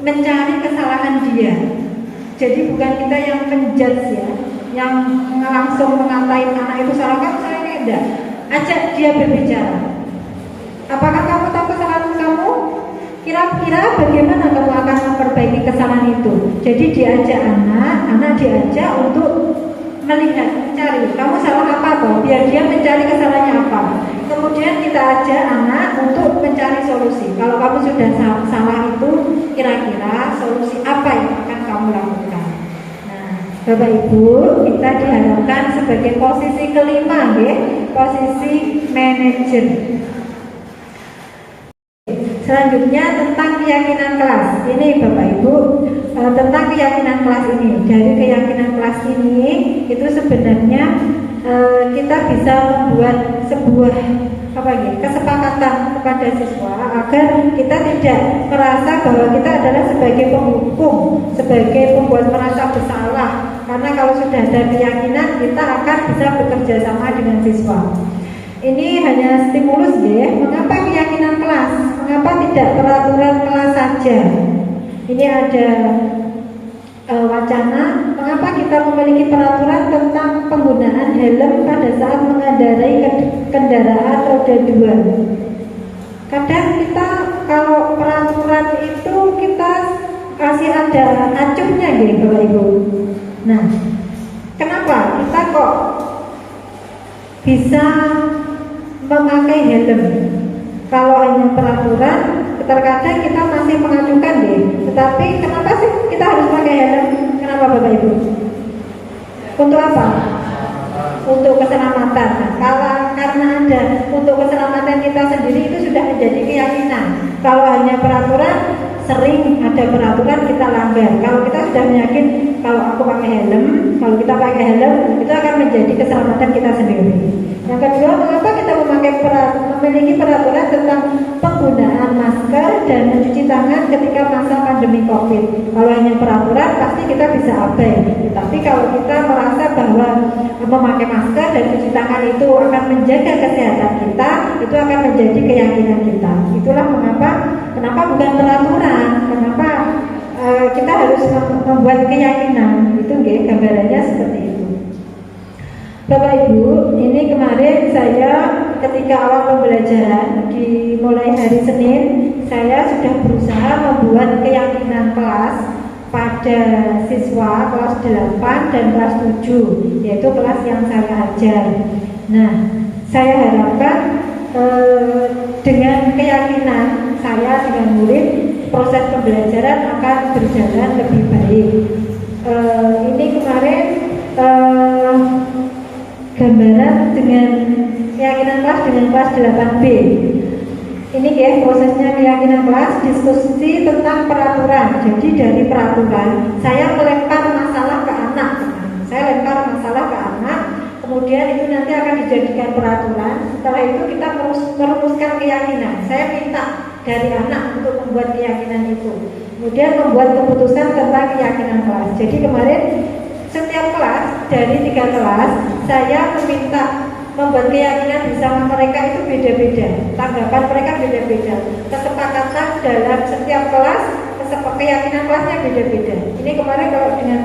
mencari kesalahan dia. Jadi bukan kita yang menjudge ya, yang langsung mengatain anak itu salah kamu, salahnya tidak. Ajak dia berbicara. Apakah kamu tahu kesalahan kamu? Kira-kira bagaimana kamu akan memperbaiki kesalahan itu? Jadi diajak anak diajak untuk melihat, mencari kamu salah apa toh, biar dia mencari kesalahannya apa. Kemudian kita ajak anak untuk mencari solusi. Kalau kamu sudah salah itu, kira-kira solusi apa yang akan kamu lakukan? Nah, Bapak Ibu, kita diharapkan sebagai posisi kelima, posisi manajer. Selanjutnya tentang keyakinan kelas. Ini Bapak Ibu, tentang keyakinan kelas ini. Dari keyakinan kelas ini itu sebenarnya kita bisa membuat sebuah kesepakatan kepada siswa agar kita tidak merasa bahwa kita adalah sebagai penghukum, sebagai pembuat merasa bersalah. Karena kalau sudah ada keyakinan, kita akan bisa bekerja sama dengan siswa. Ini hanya stimulus mengapa keyakinan kelas? Mengapa tidak peraturan kelas saja? Ini ada wacana, mengapa kita memiliki peraturan tentang penggunaan helm pada saat mengendarai kendaraan roda 2. Kadang kita kalau peraturan itu kita kasih ada acuhnya Bapak Ibu. Nah, kenapa kita kok bisa memakai helm? Kalau hanya peraturan, terkadang kita masih mengajukan tetapi kenapa sih kita harus pakai helm? Kenapa Bapak Ibu? Untuk apa? Untuk keselamatan. Nah, karena ada untuk keselamatan kita sendiri itu sudah menjadi keyakinan. Kalau hanya peraturan, sering ada peraturan kita langgar. Kalau kita sudah meyakin kalau aku pakai helm, kalau kita pakai helm itu akan menjadi keselamatan kita sendiri. Yang kedua, mengapa kita memiliki peraturan tentang penggunaan masker dan mencuci tangan ketika masa pandemi COVID? Kalau hanya peraturan pasti kita bisa abai. Tapi kalau kita merasa bahwa memakai masker dan cuci tangan itu akan menjaga kesehatan kita, itu akan menjadi keyakinan kita. Itulah kenapa bukan peraturan, kenapa kita harus membuat keyakinan. Itu gambarannya seperti itu. Bapak Ibu, ini kemarin saya ketika awal pembelajaran dimulai hari Senin, saya sudah berusaha membuat keyakinan kelas pada siswa kelas 8 dan kelas 7, yaitu kelas yang saya ajar. Nah, saya harapkan dengan keyakinan saya dengan murid, proses pembelajaran akan berjalan lebih baik. Ini kemarin gambaran dengan keyakinan kelas dengan kelas 8B. Ini prosesnya keyakinan kelas, diskusi tentang peraturan. Jadi dari peraturan saya melempar masalah ke anak. Saya lempar masalah ke anak, kemudian itu nanti akan dijadikan peraturan. Setelah itu kita merumuskan keyakinan. Saya minta dari anak untuk membuat keyakinan itu, kemudian membuat keputusan tentang keyakinan kelas. Jadi kemarin setiap kelas dari 3 kelas saya meminta membuat keyakinan bersama mereka itu beda-beda, tanggapan mereka beda-beda, kesepakatan dalam setiap kelas, keyakinan kelasnya beda-beda. Ini kemarin kalau dengan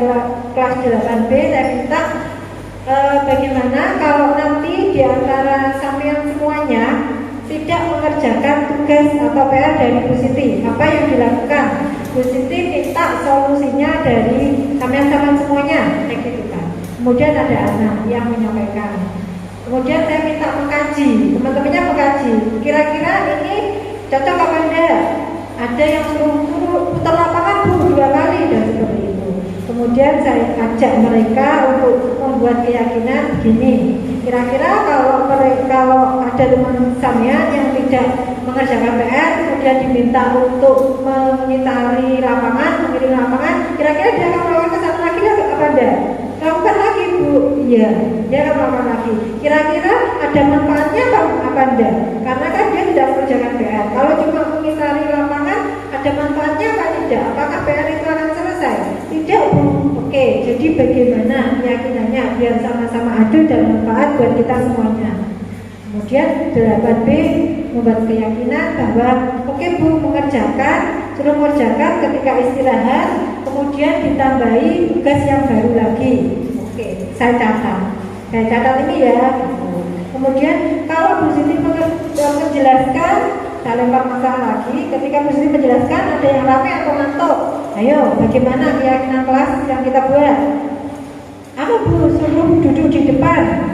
kelas 8B saya minta bagaimana kalau nanti di antara sampean semuanya tidak mengerjakan tugas atau PR dari Bu Siti, apa yang dilakukan? Bu Siti minta solusinya dari sampean semuanya, kayak gitu kan. Kemudian ada anak yang menyampaikan. Kemudian saya minta mengkaji, teman-temannya mengkaji. Kira-kira ini cocok apa enggak? Ada yang suruh putar lapangan Bu 2 kali dan seperti itu. Kemudian saya ajak mereka untuk membuat keyakinan begini. Kira-kira kalau ada teman sampean yang tidak mengerjakan PR, kemudian diminta untuk mengitari lapangan, mengirim lapangan, kira-kira dia akan melakukan kesalahan lagi apa enggak? Lakukan lagi Bu. Iya. dia akan melakukan lagi. Kira-kira ada manfaatnya apa enggak? Karena kan dia tidak mengerjakan PR. Kalau cuma mengitari lapangan, ada manfaatnya apa tidak? Apakah PR itu akan selesai? Tidak, Bu. Oke, jadi bagaimana keyakinannya biar sama-sama adil dan manfaat buat kita semuanya. Kemudian 8B membuat keyakinan bahwa oke Bu, suruh mengerjakan ketika istirahat, kemudian ditambahi tugas yang baru lagi. Oke, saya catat ini ya. Kemudian kalau Bu Siti menjelaskan, saya lempar masalah lagi. Ketika Bu Siti menjelaskan, ada yang ramai atau ngantuk? Ayo, bagaimana keyakinan kelas yang kita buat? Apa Bu, suruh duduk di depan?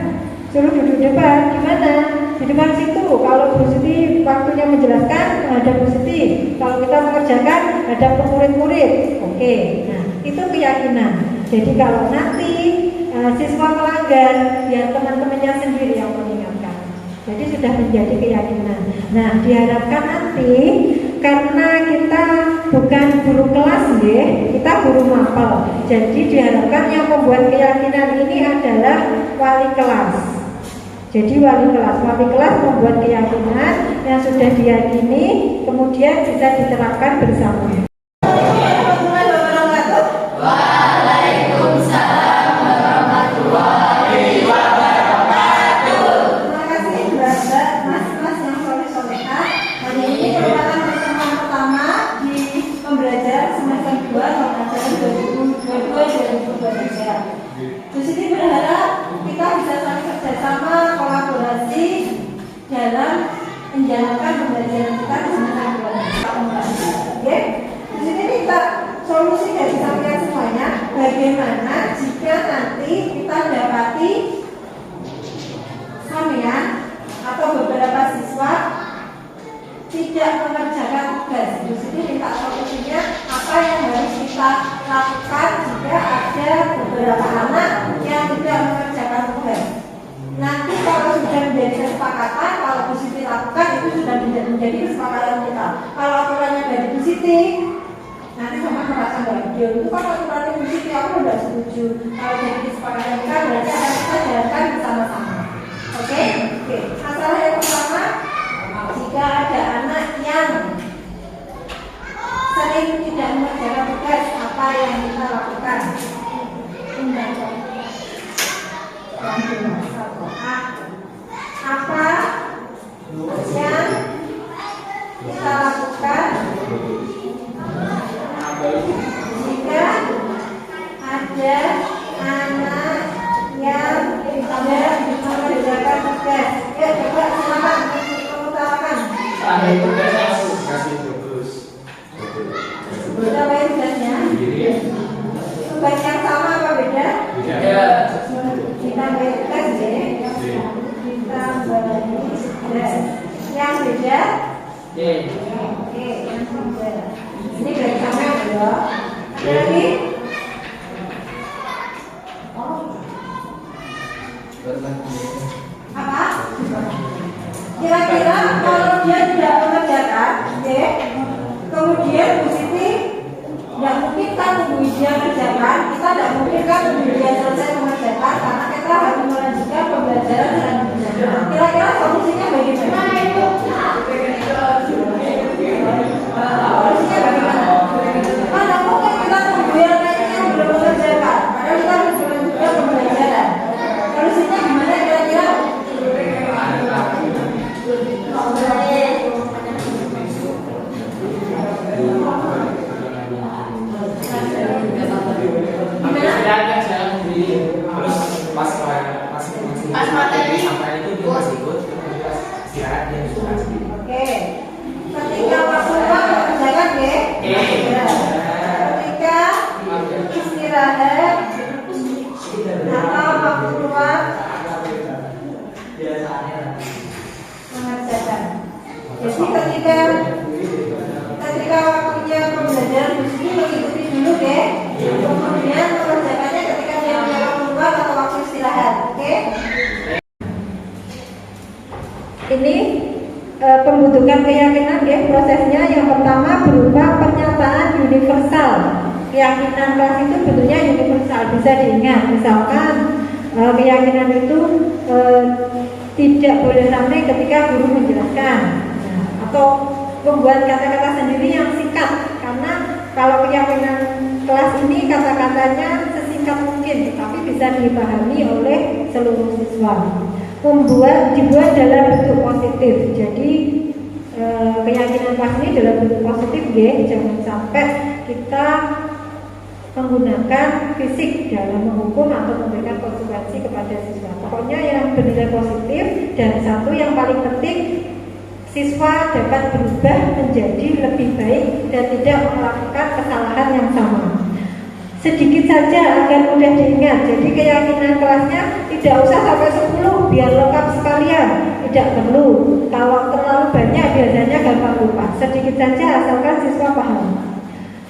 Gimana? Di depan situ. Kalau Bu Siti waktunya menjelaskan, ada Bu Siti. Kalau kita mengerjakan, ada murid-murid. Oke, nah itu keyakinan. Jadi kalau nanti siswa melanggar, ya teman-temannya sendiri yang mengingatkan. Jadi sudah menjadi keyakinan. Nah, diharapkan nanti karena kita bukan guru kelas ya, kita guru mapel. Jadi diharapkan yang membuat keyakinan ini adalah wali kelas. Jadi wali kelas membuat keyakinan yang sudah diyakini, kemudian bisa diterapkan bersama. Waalaikumsalam warahmatullahi wabarakatuh. Terima kasih mas yang soleh-soleha. Hari ini merupakan pertemuan pertama di pembelajaran semester 2 tahun ajaran 2022-2023. Di sini berharap kita bisa saling kerjasama, kolaborasi dalam menjalankan pembelajaran kita di semester 2. Oke? Di sini minta solusi dari sampean semuanya. Bagaimana jika nanti kita dapati sampean atau beberapa siswa tidak mengerjakan tugas. Di sini minta solusinya apa yang harus kita lakukan jika ada beberapa anak yang tidak mengerjakan tugas. Nanti kalau sudah menjadi kesepakatan, kalau Bu Siti lakukan itu sudah menjadi kesepakatan kita. Kalau aturannya dari Bu Siti, nanti sama merasa video itu kan aturannya Bu Siti, aku sudah setuju. Kalau jadi kesepakatan kita berarti akan kita jalankan bersama-sama. Oke? Masalah yang pertama, jika ada anak yang sering tidak mengerjakan tugas, apa yang kita lakukan? Apa yang kita lakukan jika ada anak yang tidak mengerjakan tugas? Ya, coba silakan mengutarakan. Berapa tugasnya? Tugas yang sama apa beda? Beda. Kita tugas ya. Kita tugas yang beda. Oke, yang beda. Ini berarti sama ya. Ada lagi? Apa? Kira-kira kalau dia tidak mengerjakan, kemudian Bu Siti tidak mungkin kan tunggu dia kerjakan, kita tidak mungkin kan tunggu dia selesai mengerjakan, karena kita harus melanjutkan pembelajaran dengan benar. Kira-kira solusinya bagaimana? Solusinya bagaimana? Mana mungkin kita tunggu yang lainnya yang belum mengerjakan, padahal kita harus melanjutkan pembelajaran. Solusinya gimana kira-kira? Pas materi sampai itu dia masih ikut, istirahat dia istirahat. Oke. Ketika waktu luang mengerjakan ya. Ketika istirahat atau waktu luang mengerjakan. Jadi ketika waktunya pembelajaran mesti mengikuti dulu ya. Kemudian mengerjakannya ketika dia punya waktu luang atau waktu istirahat. Oke? Ini pembentukan keyakinan ya, prosesnya yang pertama berupa pernyataan universal. Keyakinan kelas itu bentuknya universal, bisa diingat. Misalkan keyakinan itu tidak boleh ramai ketika guru menjelaskan, nah, atau membuat kata-kata sendiri yang singkat, karena kalau keyakinan kelas ini kata-katanya sesingkat mungkin, tetapi bisa dipahami oleh seluruh siswa. Dibuat dalam bentuk positif. Jadi keyakinan kelas ini dalam bentuk positif, jangan sampai kita menggunakan fisik dalam menghukum atau memberikan konsekuensi kepada siswa. Pokoknya yang bernilai positif, dan satu yang paling penting, siswa dapat berubah menjadi lebih baik dan tidak melakukan kesalahan yang sama. Sedikit saja agar mudah diingat. Jadi keyakinan kelasnya tidak usah sampai 10 biar lengkap sekalian. Tidak perlu. Kalau terlalu banyak biasanya gampang lupa. Sedikit saja asalkan siswa paham.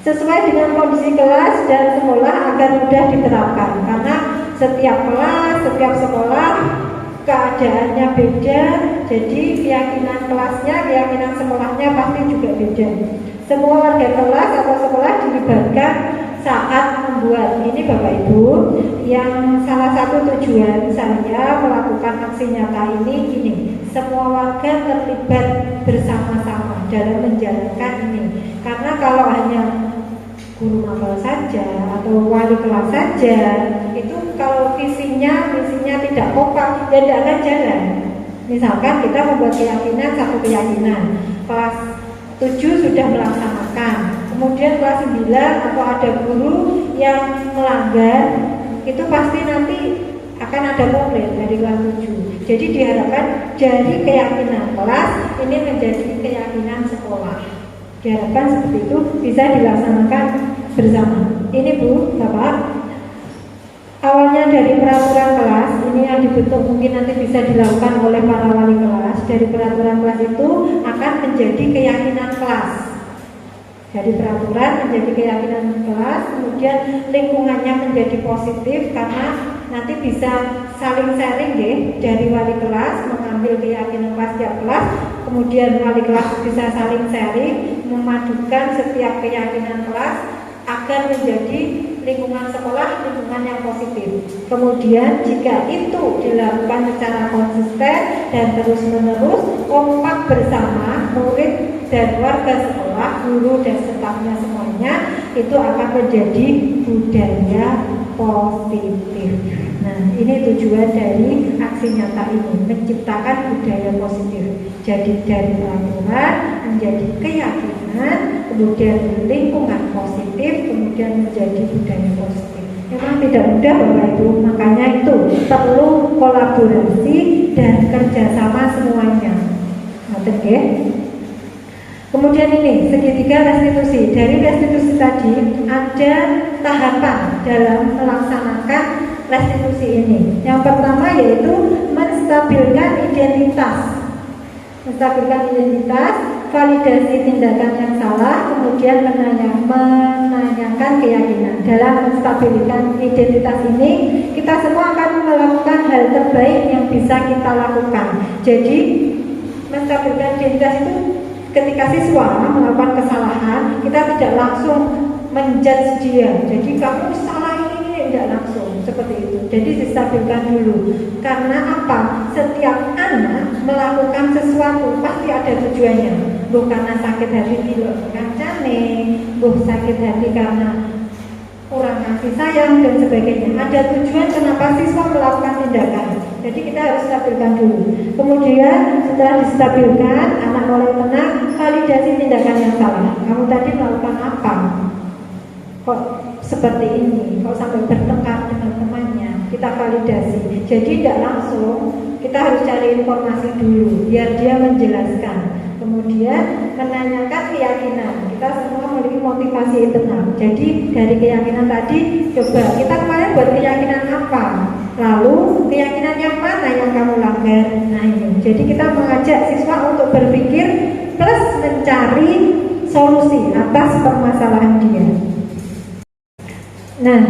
Sesuai dengan kondisi kelas dan sekolah agar mudah diterapkan. Karena setiap kelas, setiap sekolah keadaannya beda. Jadi keyakinan kelasnya, keyakinan sekolahnya pasti juga beda. Semua warga kelas atau sekolah dilibatkan saat membuat ini Bapak Ibu. Yang salah satu tujuan saya melakukan aksi nyata ini semua warga terlibat bersama-sama dalam menjalankan ini. Karena kalau hanya guru mapel saja atau wali kelas saja, itu kalau misinya tidak kompak, ya tidak akan jalan. Misalkan kita membuat keyakinan, satu keyakinan, kelas 7 sudah melaksanakan, kemudian kelas 9 atau ada guru yang melanggar, itu pasti nanti akan ada komplain dari kelas 7. Jadi diharapkan dari keyakinan kelas ini menjadi keyakinan sekolah. Diharapkan seperti itu bisa dilaksanakan bersama. Ini Bu, Bapak, awalnya dari peraturan kelas ini yang dibentuk, mungkin nanti bisa dilakukan oleh para wali kelas. Dari peraturan kelas itu akan menjadi keyakinan kelas. Dari peraturan menjadi keyakinan kelas, kemudian lingkungannya menjadi positif karena nanti bisa saling sharing dari wali kelas mengambil keyakinan kelas tiap kelas, kemudian wali kelas bisa saling sharing memadukan setiap keyakinan kelas agar menjadi lingkungan sekolah lingkungan yang positif. Kemudian jika itu dilakukan secara konsisten dan terus-menerus, kompak bersama murid dan warga sekolah, guru dan stafnya semuanya, itu akan menjadi budaya positif. Nah, ini tujuan dari aksi nyata ini, menciptakan budaya positif. Jadi dari peraturan menjadi keyakinan, kemudian lingkungan positif, kemudian menjadi budaya positif. Memang tidak mudah Bapak Ibu, makanya itu perlu kolaborasi dan kerjasama semuanya. Oke. Kemudian ini segitiga restitusi. Dari restitusi tadi ada tahapan dalam melaksanakan restitusi ini. Yang pertama yaitu menstabilkan identitas. Menstabilkan identitas, validasi tindakan yang salah, kemudian menanyakan keyakinan. Dalam menstabilkan identitas ini, kita semua akan melakukan hal terbaik yang bisa kita lakukan. Jadi, menstabilkan identitas itu ketika siswa melakukan kesalahan, kita tidak langsung menjudge dia. Jadi kamu salah ini tidak langsung seperti itu. Jadi distabilkan dulu. Karena apa? Setiap anak melakukan sesuatu pasti ada tujuannya. Bukan karena sakit hati tidak kancane, bukan sakit hati karena kurang kasih sayang dan sebagainya. Ada tujuan kenapa siswa melakukan tindakan. Jadi kita harus stabilkan dulu. Kemudian setelah distabilkan, anak mulai tenang, validasi tindakan yang salah. Kamu tadi melakukan apa? Kok seperti ini? Kok sampai bertengkar dengan temannya? Kita validasi. Jadi tidak langsung, kita harus cari informasi dulu biar dia menjelaskan. Kemudian menanyakan keyakinan. Kita semua memiliki motivasi internal. Jadi dari keyakinan tadi, coba kita kemarin buat keyakinan apa? Lalu keyakinan yang mana yang kamu langgar? Nah ini. Jadi kita mengajak siswa untuk berpikir plus mencari solusi atas permasalahan dia. Nah,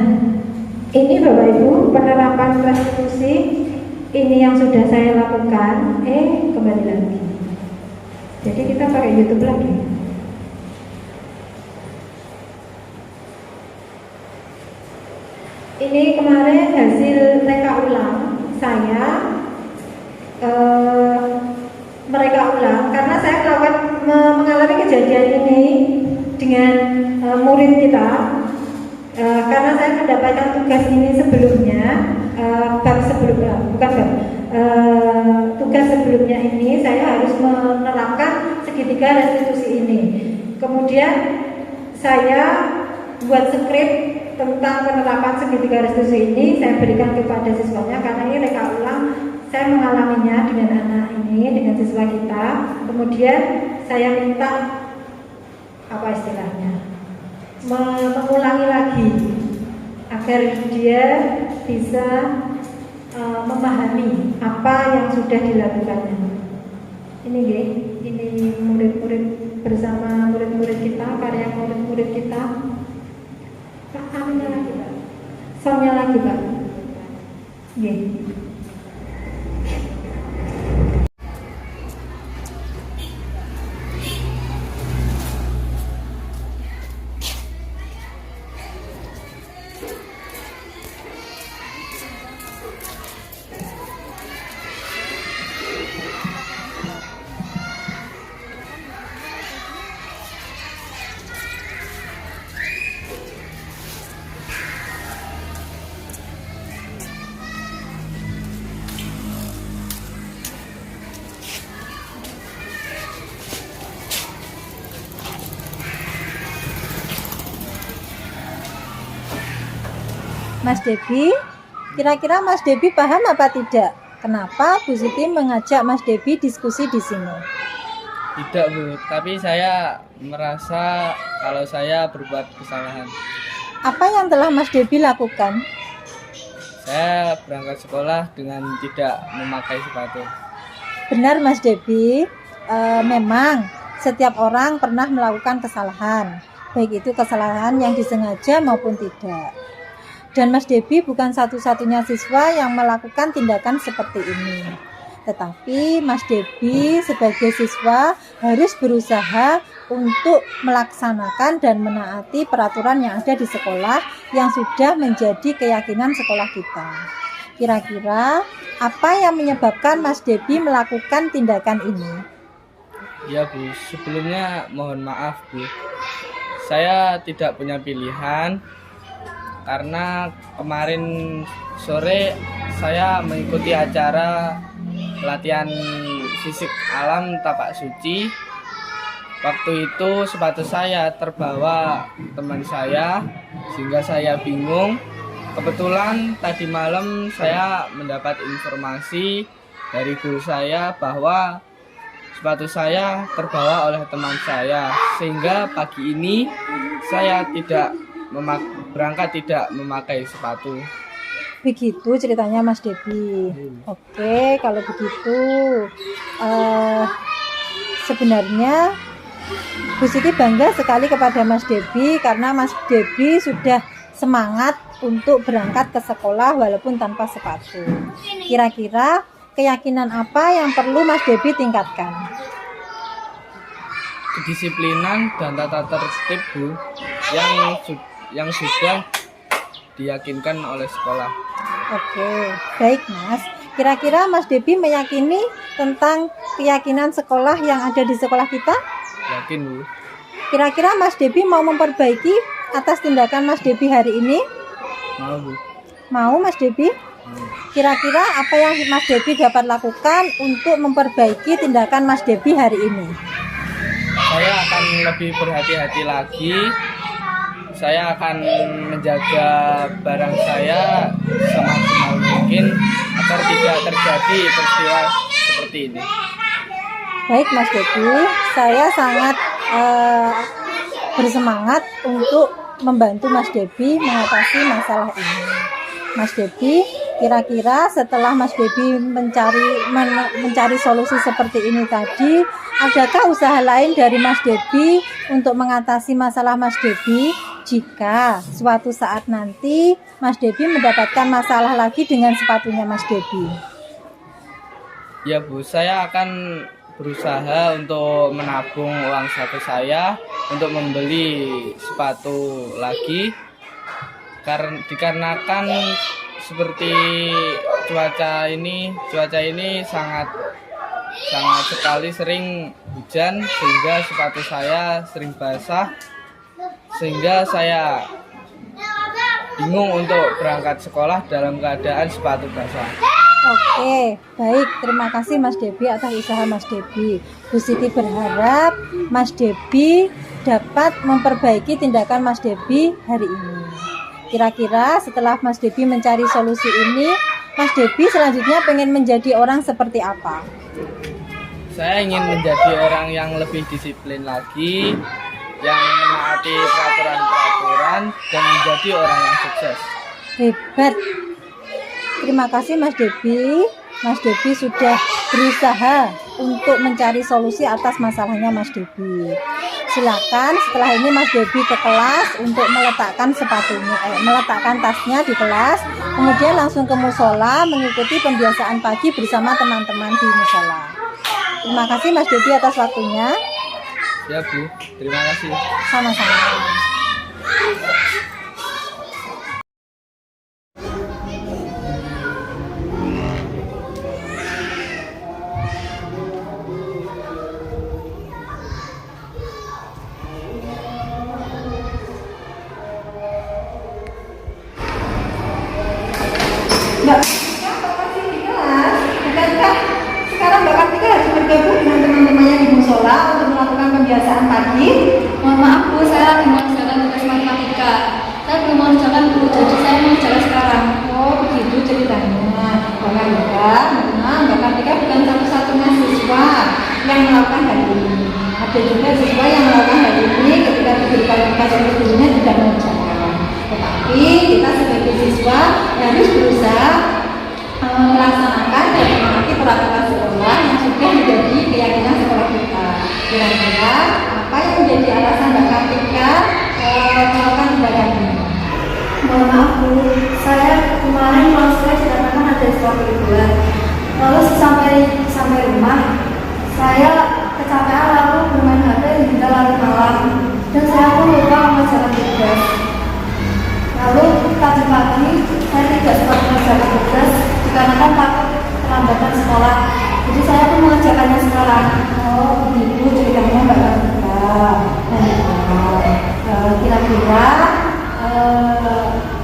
ini Bapak Ibu penerapan restitusi ini yang sudah saya lakukan. Kembali lagi. Jadi kita pakai YouTube lagi. Ini kemarin hasil reka ulang saya mereka ulang karena saya mengalami kejadian ini dengan murid kita karena saya mendapatkan tugas ini sebelumnya tugas sebelumnya ini saya harus menerapkan segitiga restitusi ini. Kemudian saya buat skrip tentang penerapan segitiga restitusi ini saya berikan kepada siswanya karena ini reka ulang saya mengalaminya dengan anak ini, dengan siswa kita. Kemudian saya minta apa istilahnya mengulangi lagi agar dia bisa memahami apa yang sudah dilakukannya. Ini murid-murid bersama murid-murid kita, karya murid-murid kita. Pak, anunya lagi Pak, soundnya lagi Pak. Mas Debi, kira-kira Mas Debi paham apa tidak? Kenapa Bu Siti mengajak Mas Debi diskusi di sini? Tidak Bu, tapi saya merasa kalau saya berbuat kesalahan. Apa yang telah Mas Debi lakukan? Saya berangkat sekolah dengan tidak memakai sepatu. Benar Mas Debi, memang setiap orang pernah melakukan kesalahan, baik itu kesalahan yang disengaja maupun tidak. Dan Mas Debi bukan satu-satunya siswa yang melakukan tindakan seperti ini. Tetapi Mas Debi sebagai siswa harus berusaha untuk melaksanakan dan menaati peraturan yang ada di sekolah yang sudah menjadi keyakinan sekolah kita. Kira-kira apa yang menyebabkan Mas Debi melakukan tindakan ini? Ya Bu, sebelumnya mohon maaf Bu. Saya tidak punya pilihan karena kemarin sore saya mengikuti acara pelatihan fisik alam tapak suci. Waktu itu sepatu saya terbawa teman saya sehingga saya bingung. Kebetulan tadi malam saya mendapat informasi dari guru saya bahwa sepatu saya terbawa oleh teman saya, sehingga pagi ini saya berangkat tidak memakai sepatu. Begitu ceritanya Mas Debi. Oke, kalau begitu sebenarnya Bu Siti bangga sekali kepada Mas Debi karena Mas Debi sudah semangat untuk berangkat ke sekolah walaupun tanpa sepatu. Kira-kira keyakinan apa yang perlu Mas Debi tingkatkan? Kedisiplinan dan tata tertib Bu yang sudah diyakinkan oleh sekolah. Oke, baik Mas. Kira-kira Mas Debi meyakini tentang keyakinan sekolah yang ada di sekolah kita? Yakin Bu. Kira-kira Mas Debi mau memperbaiki atas tindakan Mas Debi hari ini? Mau Bu. Mau Mas Debi? Kira-kira apa yang Mas Debi dapat lakukan untuk memperbaiki tindakan Mas Debi hari ini? Saya akan lebih berhati-hati lagi. Saya akan menjaga barang saya semaksimal mungkin agar tidak terjadi peristiwa seperti ini. Baik Mas Debi, saya sangat bersemangat untuk membantu Mas Debi mengatasi masalah ini. Mas Debi, kira-kira setelah Mas Debi mencari solusi seperti ini tadi, adakah usaha lain dari Mas Debi untuk mengatasi masalah Mas Debi jika suatu saat nanti Mas Debi mendapatkan masalah lagi dengan sepatunya Mas Debi? Ya Bu, saya akan berusaha untuk menabung uang saku saya untuk membeli sepatu lagi. dikarenakan seperti cuaca ini sangat sekali sering hujan sehingga sepatu saya sering basah, sehingga saya bingung untuk berangkat sekolah dalam keadaan sepatu basah. Oke, baik. Terima kasih Mas Debi atas usaha Mas Debi. Bu Siti berharap Mas Debi dapat memperbaiki tindakan Mas Debi hari ini. Kira-kira setelah Mas Debi mencari solusi ini, Mas Debi selanjutnya pengen menjadi orang seperti apa? Saya ingin menjadi orang yang lebih disiplin lagi, yang menaati peraturan-peraturan, dan menjadi orang yang sukses. Hebat. Terima kasih Mas Debi. Mas Debi sudah berusaha untuk mencari solusi atas masalahnya Mas Debi. Silakan setelah ini Mas Debi ke kelas untuk meletakkan meletakkan tasnya di kelas, kemudian langsung ke musola mengikuti pembiasaan pagi bersama teman-teman di musola. Terima kasih Mas Debi atas waktunya. Ya Bu, terima kasih. Sama-sama. Mbak Kartika, Mbak masih di kelas. Bukankah sekarang Mbak Kartika harus bergabung dengan teman-temannya di musola untuk melakukan pembiasaan pagi? Mohon maaf Bu, saya lagi mengerjakan tugas matematika. Saya belum mengerjakan Bu, jadi saya mengerjakan sekarang. Oh begitu ceritanya. Mbak Kartika, memang Mbak Kartika bukan satu-satunya siswa yang melakukan hal ini. Ada juga siswa yang melakukan hal ini ketika diberikan tugas oleh gurunya tidak mengerjakan. Tetapi kita sebagai siswa harus berusaha melaksanakan dan menaati peraturan sekolah yang sudah menjadi keyakinan sekolah kita. Kira-kira apa yang menjadi alasan Mbak Kartika melakukan tindakan ini? Mohon maaf Bu, saya kemarin malas sekali dikarenakan ada suatu liburan. Lalu sampai rumah, saya kecapean lalu bermain HP hingga larut malam. Dan saya pun lupa mengerjakan tugas. Lalu tadi pagi saya tidak sempat mengerjakan tugas dikarenakan takut terlambatan sekolah. Jadi saya pun mengerjakannya sekarang. Oh begitu ceritanya Mbak Kartika. Kira-kira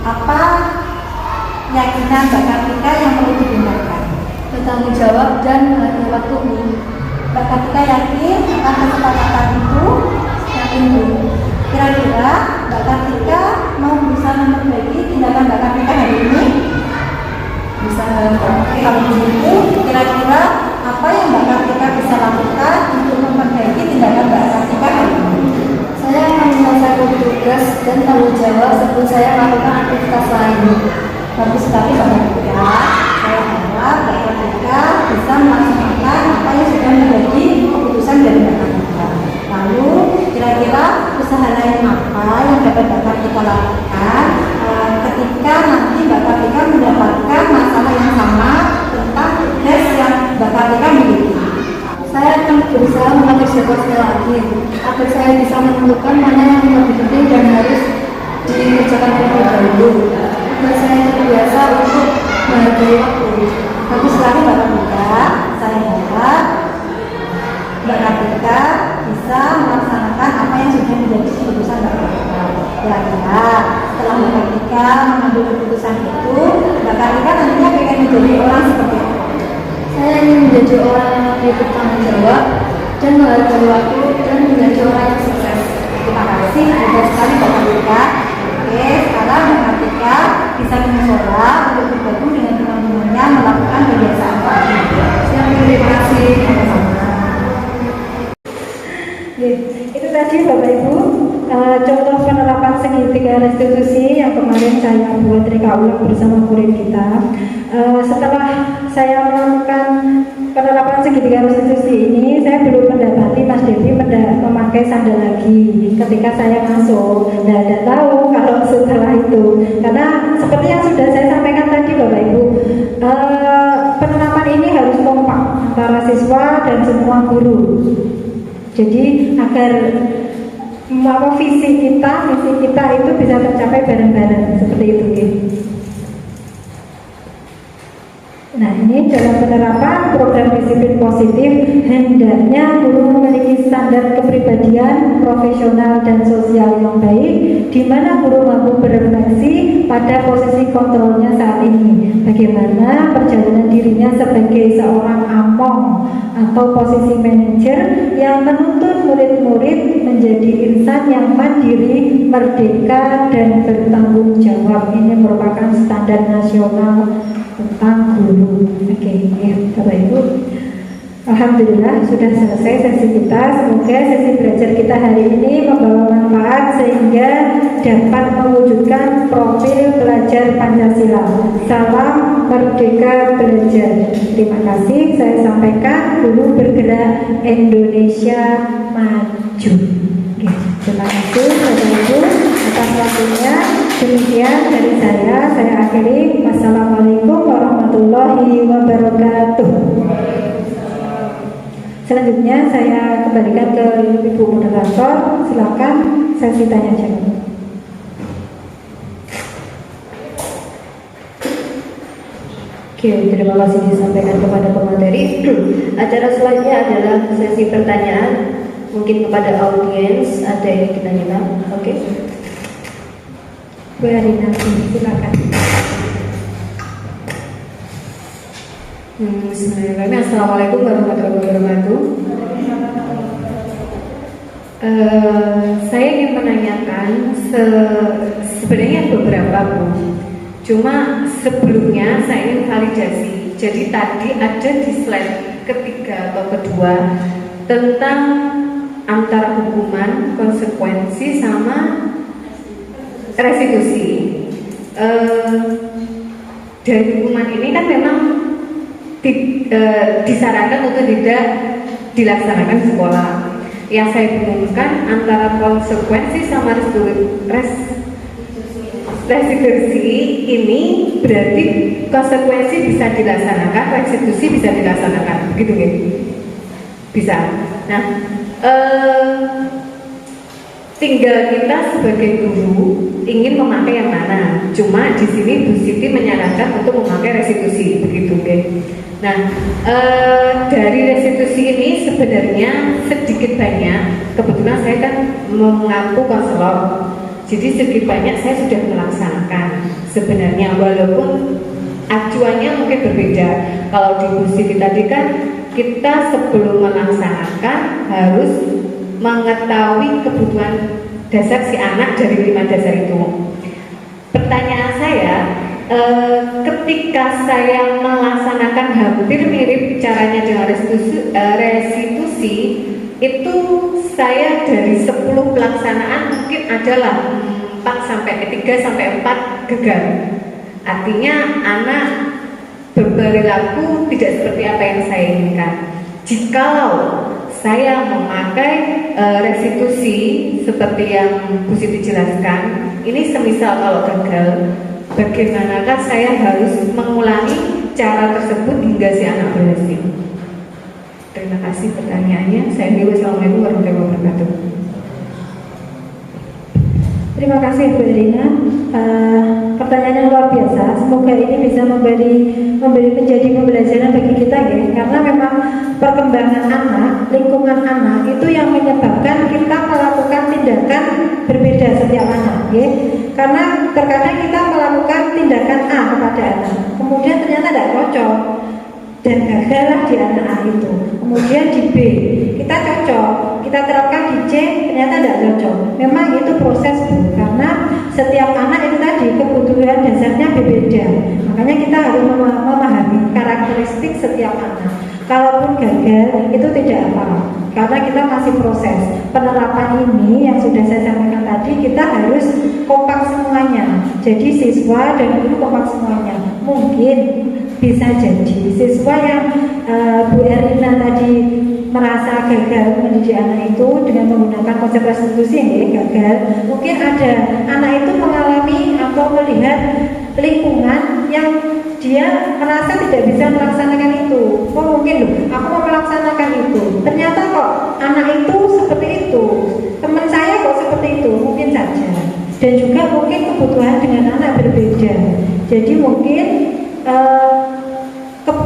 apa keyakinan Mbak Kartika yang perlu dibenarkan? Bertanggung jawab dan menghargai waktu Bu. Mbak Kartika yakin akan kesepakatan itu? Yakin Bu. Kira-kira Mbak Kartika mau berusaha memperbaiki tindakan Mbak Kartika hari ini? Bisa. Kalau begitu, kira-kira apa yang Mbak Kartika bisa lakukan untuk memperbaiki tindakan Mbak Kartika hari ini? Saya akan menyelesaikan tugas dan tanggung jawab sebelum saya melakukan aktivitas lain. Bagus sekali Mbak Kartika. Saya harap Mbak Kartika bisa melaksanakan apa yang sudah menjadi keputusan dari Mbak Kartika. Lalu kira-kira usaha lain apa yang dapat Mbak Kartika lakukan ketika nanti Mbak Kartika mendapatkan masalah yang sama tentang tugas yang Mbak Kartika miliki? Saya akan berusaha mengerjakan sekali lagi agar saya bisa menemukan mana yang lebih penting dan harus dikerjakan terlebih dahulu. Agar saya terbiasa untuk menghargai waktu. Bagus sekali Mbak Kartika. Saya harap Mbak Kartika bisa melaksanakan apa yang sudah menjadi keputusan Mbak Kartika. Kira-kira setelah Mbak Kartika mengambil keputusan itu, Mbak Kartika nantinya pengen menjadi orang seperti apa? Saya ingin menjadi orang yang lebih bertanggung jawab dan menghargai waktu dan menjadi orang yang sukses. Terima kasih, hebat sekali Mbak Kartika. Oke, sekarang Mbak Kartika bisa musola untuk bergabung dengan teman-temannya melakukan kebiasaan pagi. Terima kasih. Sama-sama. Itu tadi Bapak Ibu contoh penerapan segitiga restitusi yang kemarin saya buat reka ulang bersama murid kita. Setelah saya melakukan penerapan segitiga restitusi ini, saya belum mendapati Mas Devi memakai sandal lagi ketika saya masuk. Nah, tidak tahu kalau setelah itu, karena seperti yang sudah saya sampaikan tadi Bapak Ibu, penerapan ini harus kompak antara siswa dan semua guru. Jadi agar visi kita, misi kita itu bisa tercapai bareng-bareng seperti itu gitu. Nah, ini dalam penerapan program disiplin positif, hendaknya guru memiliki standar kepribadian, profesional dan sosial yang baik, di mana guru mampu berefleksi pada posisi kontrolnya saat ini. Bagaimana perjalanan dirinya sebagai seorang among atau posisi manajer yang menuntut murid-murid menjadi insan yang mandiri, merdeka dan bertanggung jawab. Ini merupakan standar nasional tentang guru. Oke, ya, Bapak Ibu. Alhamdulillah sudah selesai sesi kita. Semoga sesi belajar kita hari ini membawa manfaat sehingga dapat mewujudkan profil pelajar Pancasila. Salam merdeka belajar. Terima kasih. Saya sampaikan dulu bergerak Indonesia maju. Oke, terima kasih Bapak Ibu atas waktunya. Demikian dari saya akhiri. Wassalamualaikum warahmatullahi wabarakatuh. Selanjutnya saya kembalikan ke Ibu Moderator. Silakan sesi tanya jawab. Oke, terima kasih disampaikan kepada pemateri. Acara selanjutnya adalah sesi pertanyaan. Mungkin kepada audiens ada yang ditanyakan. Oke. Bu Arina, silakan. Bismillahirrahmanirrahim. Assalamualaikum warahmatullahi wabarakatuh. Saya ingin menanyakan sebenarnya beberapa Bu. Cuma sebelumnya saya ingin validasi. Jadi tadi ada di slide ketiga atau kedua tentang antara hukuman, konsekuensi sama restitusi. Dari hukuman ini kan memang disarankan untuk tidak dilaksanakan di sekolah. Yang saya bingungkan antara konsekuensi sama restitusi ini berarti konsekuensi bisa dilaksanakan, restitusi bisa dilaksanakan, begitu ya? Bisa. Nah, tinggal kita sebagai guru ingin memakai yang mana. Cuma di sini Bu Siti menyarankan untuk memakai restitusi, begitu kan? Nah, dari restitusi ini sebenarnya sedikit banyak. Kebetulan saya kan mengaku konselor, jadi sedikit banyak saya sudah melaksanakan. Sebenarnya walaupun acuannya mungkin berbeda. Kalau di Bu Siti tadi kan kita sebelum melaksanakan harus mengetahui kebutuhan dasar si anak dari 5 dasar itu. Pertanyaan saya, ketika saya melaksanakan hampir mirip caranya dengan restitusi, itu saya dari 10 pelaksanaan mungkin adalah 3 sampai 4 gagal. Artinya anak berperilaku tidak seperti apa yang saya inginkan. Jikalau saya memakai restitusi seperti yang Bu Siti jelaskan, ini semisal kalau gagal, bagaimanakah saya harus mengulangi cara tersebut hingga si anak berhasil? Terima kasih pertanyaannya. Saya Wassalamualaikum warahmatullahi wabarakatuh. Terima kasih Bu Erina. Pertanyaan yang luar biasa. Semoga ini bisa menjadi pembelajaran bagi kita ya. Karena memang perkembangan anak, lingkungan anak itu yang menyebabkan kita melakukan tindakan berbeda setiap anak ya. Karena terkadang kita melakukan tindakan A kepada anak, kemudian ternyata tidak cocok dan gagallah di anak A itu. Kemudian di B kita cocok, kita terapkan di C ternyata tidak cocok. Memang itu proses Bu, karena setiap anak itu tadi kebutuhan dasarnya berbeda. Makanya kita harus memahami karakteristik setiap anak. Kalaupun gagal itu tidak apa, karena kita masih proses penerapan ini yang sudah saya sampaikan tadi. Kita harus kompak semuanya. Jadi siswa dan guru kompak semuanya. Mungkin bisa jadi siswa yang Bu Erina tadi merasa gagal mendidik anak itu dengan menggunakan konsep restitusi ini gagal. Mungkin ada anak itu mengalami atau melihat lingkungan yang dia merasa tidak bisa melaksanakan itu. Oh mungkin loh, aku mau melaksanakan itu. Ternyata kok anak itu seperti itu. Teman saya kok seperti seperti itu, mungkin saja. Dan juga mungkin kebutuhan dengan anak berbeda. Jadi mungkin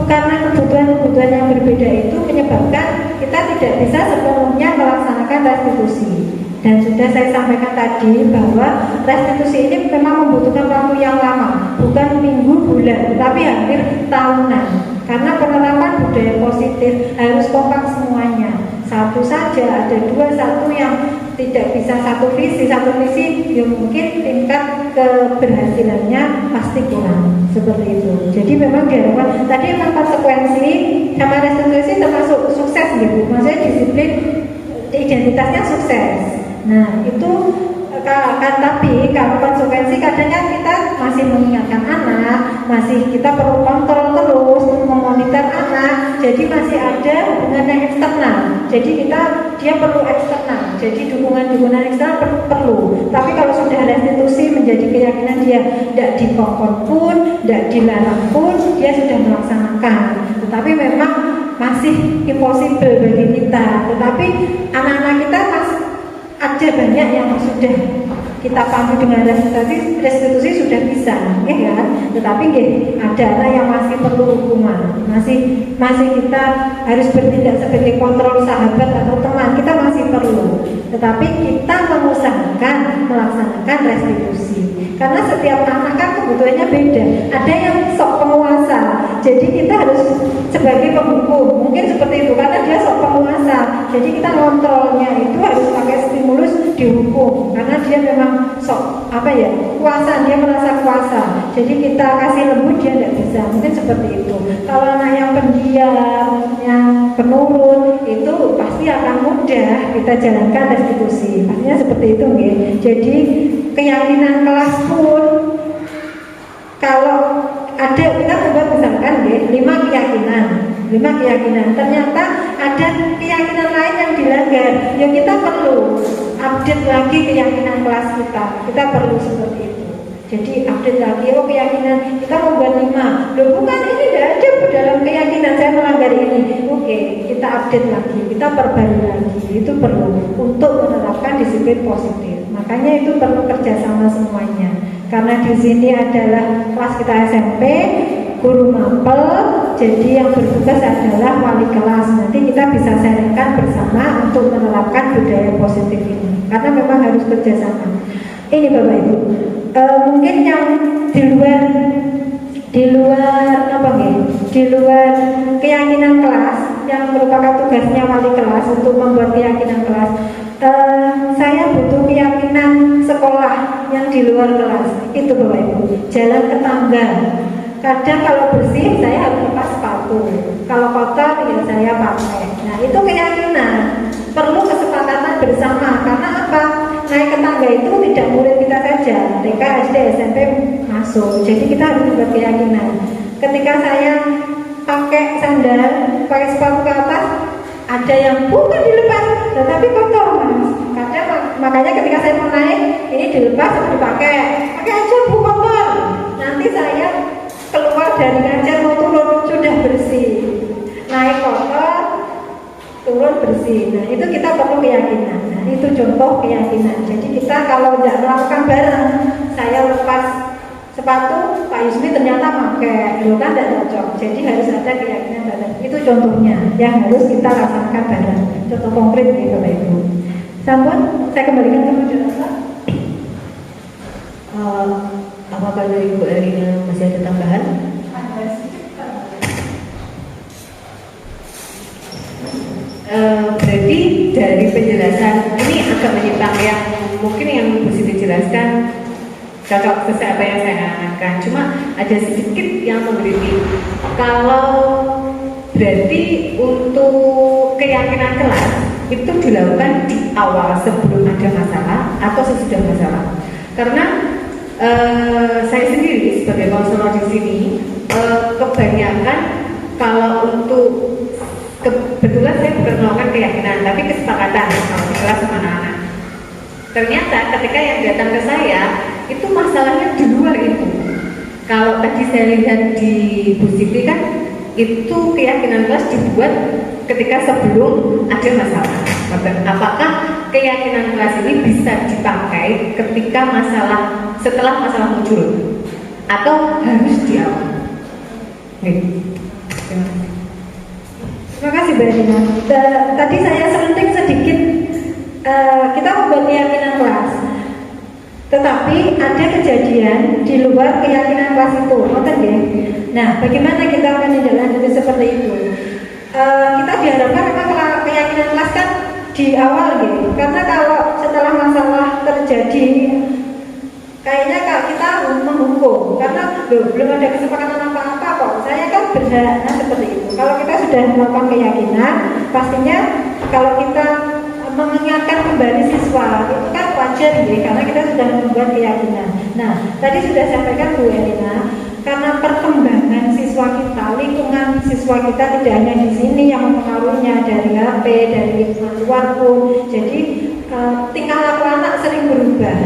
karena kebutuhan yang berbeda itu menyebabkan kita tidak bisa sepenuhnya melaksanakan restitusi. Dan sudah saya sampaikan tadi bahwa restitusi ini memang membutuhkan waktu yang lama, bukan minggu, bulan, tapi hampir tahunan. Karena penerapan budaya positif harus kompak semuanya. Satu saja, ada dua, satu yang tidak bisa satu visi, ya mungkin tingkat keberhasilannya pasti kurang, seperti itu. Jadi memang diharapkan tadi memang konsekuensi sama restitusi termasuk sukses gitu, maksudnya disiplin identitasnya sukses. Nah itu kan, tapi kalau konsekuensi kadang-kadang kita masih mengingatkan anak, masih kita perlu kontrol terus, memonitor anak, jadi masih ada hubungan yang eksternal. Jadi dia perlu eksternal, jadi dukungan eksternal perlu. Tapi kalau sudah restitusi menjadi keyakinan dia, tidak dikongkon pun, tidak dilarang pun, dia sudah melaksanakan. Tetapi memang masih impossible bagi kita. Tetapi anak-anak kita masih ada banyak yang sudah kita pandu dengan restitusi sudah bisa, ya kan? Tetapi ada anak yang masih perlu hukuman, masih kita harus bertindak sebagai kontrol sahabat atau teman, kita masih perlu. Tetapi kita mengusahakan melaksanakan restitusi, karena setiap anak kan kebutuhannya beda. Ada yang sok penguasa, jadi kita harus sebagai penghukum, mungkin seperti itu, karena dia sok penguasa. Jadi kita kontrolnya itu harus pakai stimulus dihukum, karena dia memang sok kuasa, dia merasa kuasa. Jadi kita kasih lembut, dia tidak bisa, mungkin seperti itu. Kalau anak yang pendiam, yang penurut, itu pasti akan mudah kita jalankan restitusi. Artinya seperti itu, nggih. Jadi keyakinan kelas pun kalau ada, kita membuat misalkan 5 keyakinan, ternyata ada keyakinan lain yang dilanggar, ya kita perlu update lagi keyakinan kelas kita perlu seperti itu. Jadi update lagi, keyakinan kita membuat 5, loh bukan, ini tidak ada dalam keyakinan saya melanggar ini. Oke, kita update lagi, kita perbarui lagi. Itu perlu untuk menerapkan disiplin positif. Makanya itu perlu kerjasama semuanya. Karena di sini adalah kelas kita SMP, guru mapel, jadi yang bertugas adalah wali kelas. Nanti kita bisa sharingkan bersama untuk menerapkan budaya positif ini. Karena memang harus kerjasama. Ini Bapak Ibu, mungkin yang di luar keyakinan kelas, yang merupakan tugasnya wali kelas untuk membuat keyakinan kelas. Saya butuh keyakinan sekolah yang di luar kelas. Itu Bapak Ibu, jalan ke tangga. Kadang kalau bersih saya harus lepas sepatu, kalau kotor ya saya pakai. Nah itu keyakinan, perlu kesepakatan bersama. Karena apa? Naik ke tangga itu tidak murid kita saja, TK, SD, SMP masuk. Jadi kita harus membuat keyakinan. Ketika saya pakai sandal, pakai sepatu ke atas, ada yang bukan dilepas, tetapi kotor mas. Makanya ketika saya mau naik, ini dilepas, pakai aja bu, kotor. Nanti saya keluar dari ngajar mau turun sudah bersih, naik kotor, turun bersih. Nah itu kita perlu keyakinan. Nah itu contoh keyakinan. Jadi kita kalau tidak melakukan bareng, saya lepas sepatu, Pak Yusmi ternyata pakai, kan tidak cocok. Jadi harus ada keyakinan bareng. Itu contohnya yang harus kita laksanakan bareng. Contoh konkret nih Bapak Ibu. Sampun, saya kembalikan ke Bu Apakah dari Bu Erina masih ada tambahan? Berarti dari penjelasan ini agak menyimpang, yang mungkin yang mesti dijelaskan cocok sesuai apa yang saya katakan. Cuma ada sedikit yang menggelitik. Kalau berarti untuk keyakinan kelas itu dilakukan di awal sebelum ada masalah atau sesudah masalah. Karena saya sendiri sebagai konselor di sini kebanyakan kalau untuk kebetulan saya bukan melakukan keyakinan tapi kesepakatan kalau di kelas sama anak-anak. Ternyata ketika yang datang ke saya itu masalahnya di luar itu. Kalau tadi saya lihat di Bu Siti kan itu keyakinan kelas dibuat ketika sebelum ada masalah. Apakah keyakinan kelas ini bisa dipakai ketika setelah masalah muncul atau harus diawal? Terima kasih Mbak Dina. Tadi saya selenting sedikit, kita membuat keyakinan kelas, tetapi ada kejadian di luar keyakinan kelas itu, Nah, bagaimana kita menindaklanjuti seperti itu? Kita diharapkan memang keyakinan kelas kan di awal gitu, karena kalau setelah masalah terjadi kayaknya kita menghukum karena belum ada kesepakatan apa-apa kok. Saya kan berharap seperti itu. Kalau kita sudah melakukan keyakinan, pastinya kalau kita mengingatkan kembali siswa itu kan wajar ya, karena kita sudah membuat keyakinan. Nah, tadi sudah sampaikan Bu Elina, karena perkembangan siswa kita, lingkungan siswa kita tidak hanya di sini yang mempengaruhinya, dari HP, dari lingkungan luar pun. Jadi tingkah laku anak sering berubah,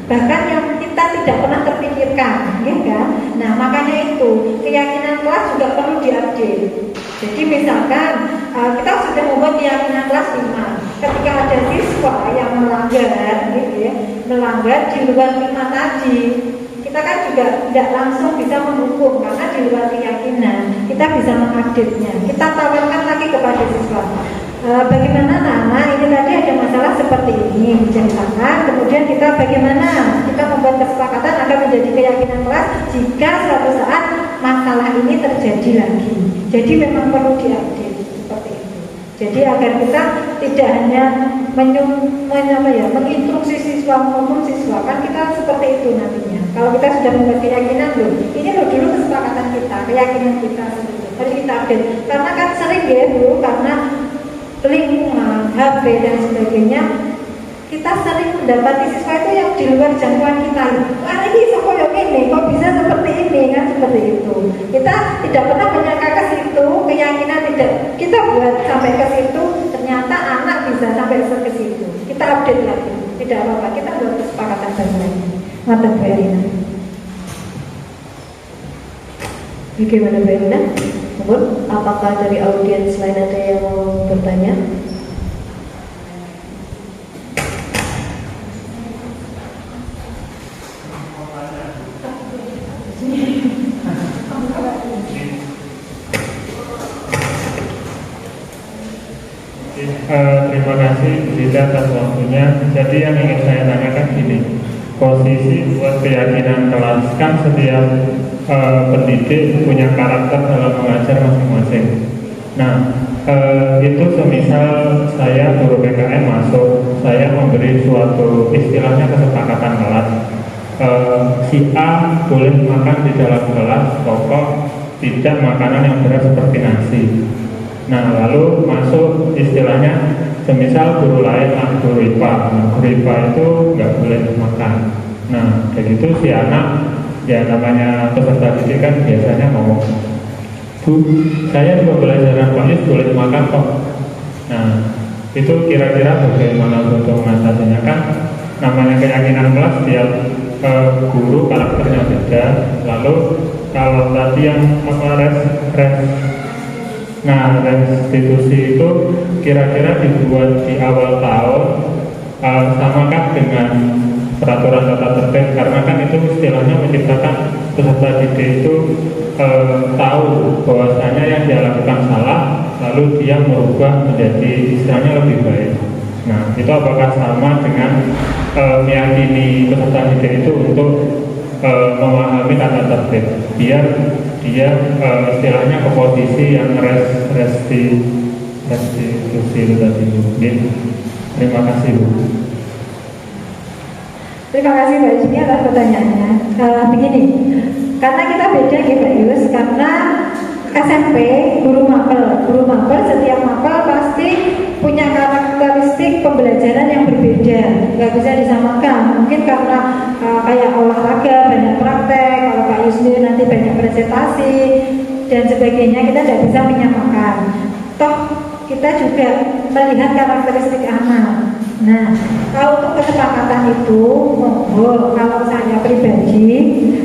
bahkan yang kita tidak pernah terpikirkan, ya kan? Nah, makanya itu keyakinan kelas juga perlu diupdate. Jadi misalkan kita sudah membuat keyakinan kelas 5, ketika ada siswa yang melanggar, gitu ya, melanggar di luar 5 tadi, kita kan juga tidak langsung bisa menghukum karena di luar keyakinan. Kita bisa mengupdate-nya. Kita tawarkan lagi kepada siswa. Bagaimana Nana, ini tadi ada masalah seperti ini diceritakan, kemudian kita bagaimana kita membuat kesepakatan agar menjadi keyakinan kelas jika suatu saat masalah ini terjadi lagi. Jadi memang perlu diupdate seperti itu. Jadi agar kita tidak hanya menginstruksi siswa, menghukum siswa, kan kita seperti itu nantinya. Kalau kita sudah membuat keyakinan ini dulu kesepakatan kita, keyakinan kita seperti itu. Harus kita update. Karena kan sering ya dulu karena lingkungan, HP dan sebagainya, kita sering mendapati siswa itu yang di luar jangkauan kita. Ini sekolah ini, kok bisa seperti ini kan, seperti itu. Kita tidak pernah menyangka ke situ, keyakinan tidak kita buat sampai ke situ, ternyata anak bisa sampai ke situ. Kita update lagi, tidak apa-apa, kita buat kesepakatan baru lagi. Mata Bu Elina. Bagaimana Bu Elina? Apakah dari audiens lain ada yang mau bertanya? Terima kasih Bu Dita atas waktunya. Jadi yang ingin saya tanyakan gini, posisi buat keyakinan kelas kan setiap pendidik punya karakter dalam mengajar masing-masing. Nah, itu semisal saya guru PKN masuk, saya memberi suatu istilahnya kesepakatan kelas. Si A boleh makan di dalam kelas pokok, tidak makanan yang berat seperti nasi. Nah, lalu masuk istilahnya semisal guru lain, guru IPA. Nah, guru IPA itu nggak boleh makan. Nah, kayak gitu si anak, ya namanya peserta didik kan biasanya ngomong, Bu, saya juga pelajaran Panis boleh makan kok. Nah, itu kira-kira bagaimana untuk mengatasinya? Kan namanya keyakinan kelas, tiap guru karakternya beda. Lalu kalau tadi yang restitusi itu kira-kira dibuat di awal tahun, samakah dengan peraturan tata tertib? Karena kan itu istilahnya menciptakan peserta didik itu tahu bahwasanya yang dia lakukan salah, lalu dia merubah menjadi istilahnya lebih baik. Nah, itu apakah sama dengan meyakini peserta didik itu untuk memahami tata tertib, biar dia istilahnya ke posisi yang restitusi itu tadi. Terima kasih Bu. Terima kasih Mbak Juni atas pertanyaannya. Begini, karena kita beda ya Mbak Yus, karena SMP guru mapel setiap mapel pasti punya karakteristik pembelajaran yang berbeda, nggak bisa disamakan. Mungkin karena kayak olahraga banyak praktek, kalau Kak Yusni nanti banyak presentasi dan sebagainya, kita tidak bisa menyamakan. Toh kita juga melihat karakteristik anak. Nah, kalau untuk kesepakatan itu, kalau saya pribadi,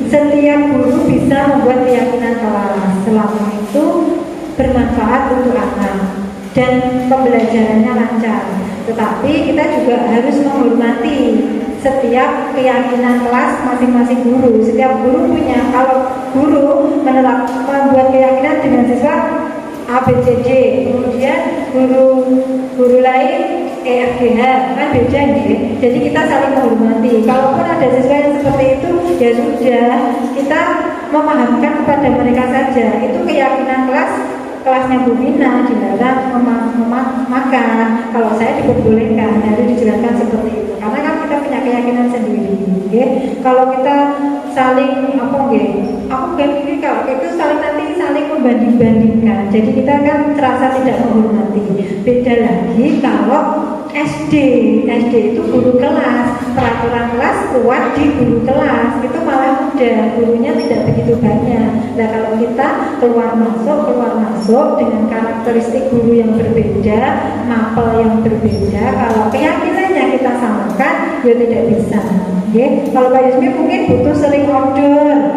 setiap guru bisa membuat keyakinan kelas selama itu bermanfaat untuk anak dan pembelajarannya lancar. Tetapi kita juga harus menghormati setiap keyakinan kelas masing-masing guru. Setiap guru punya, kalau guru membuat keyakinan dengan siswa A, B, C, D, kemudian guru lain E, F, G, H, kan beda nih. Jadi kita saling menghormati. Kalaupun ada siswa yang seperti itu, ya sudah, kita memahamkan kepada mereka saja. Itu keyakinan kelasnya Bu Vina, dilarang makan. Kalau saya diperbolehkan, harus dijelaskan seperti itu. Karena kan kita punya keyakinan sendiri. Kalau kita saling aku ini kalau itu saling membanding-bandingkan. Jadi kita kan terasa tidak menghormati. Beda lagi kalau SD itu guru kelas, peraturan kelas kuat di guru kelas, itu malah mudah, gurunya tidak begitu banyak. Nah kalau kita keluar masuk dengan karakteristik guru yang berbeda, mapel yang berbeda, kalau keyakinannya kita samakan, ya tidak bisa. Kalau Pak Yusmi mungkin butuh sering order.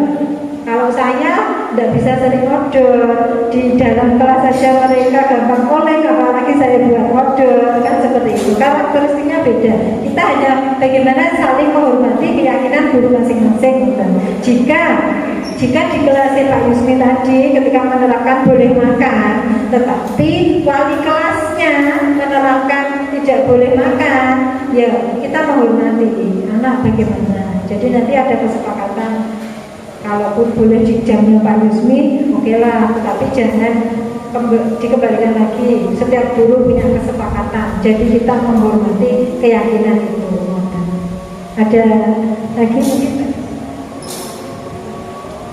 Kalau saya tidak bisa sering order, di dalam kelas saja mereka gampang oleng, apalagi saya buat order, kan seperti itu. Karakteristiknya beda. Kita hanya bagaimana saling menghormati keyakinan guru masing-masing. Jika di kelas Pak Yusmi tadi ketika menerapkan boleh makan, tetapi wali kelasnya menerapkan tidak boleh makan, ya kita menghormati anak bagaimana. Jadi nanti ada kesepakatan. Kalaupun boleh di jamnya Pak Yusmi, oke lah, tetapi jangan dikembalikan lagi. Setiap guru punya kesepakatan. Jadi kita menghormati keyakinan itu. Ada lagi mungkin?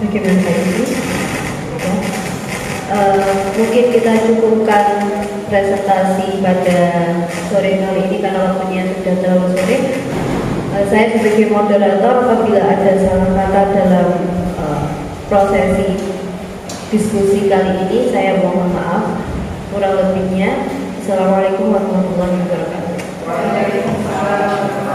Bagaimana ini? Mungkin kita cukupkan presentasi pada sore hari ini karena waktunya sudah terlalu sore. Saya sebagai moderator, apabila ada salah kata dalam prosesi diskusi kali ini, saya mohon maaf. Kurang lebihnya, Assalamualaikum warahmatullahi wabarakatuh. Waalaikumsalam.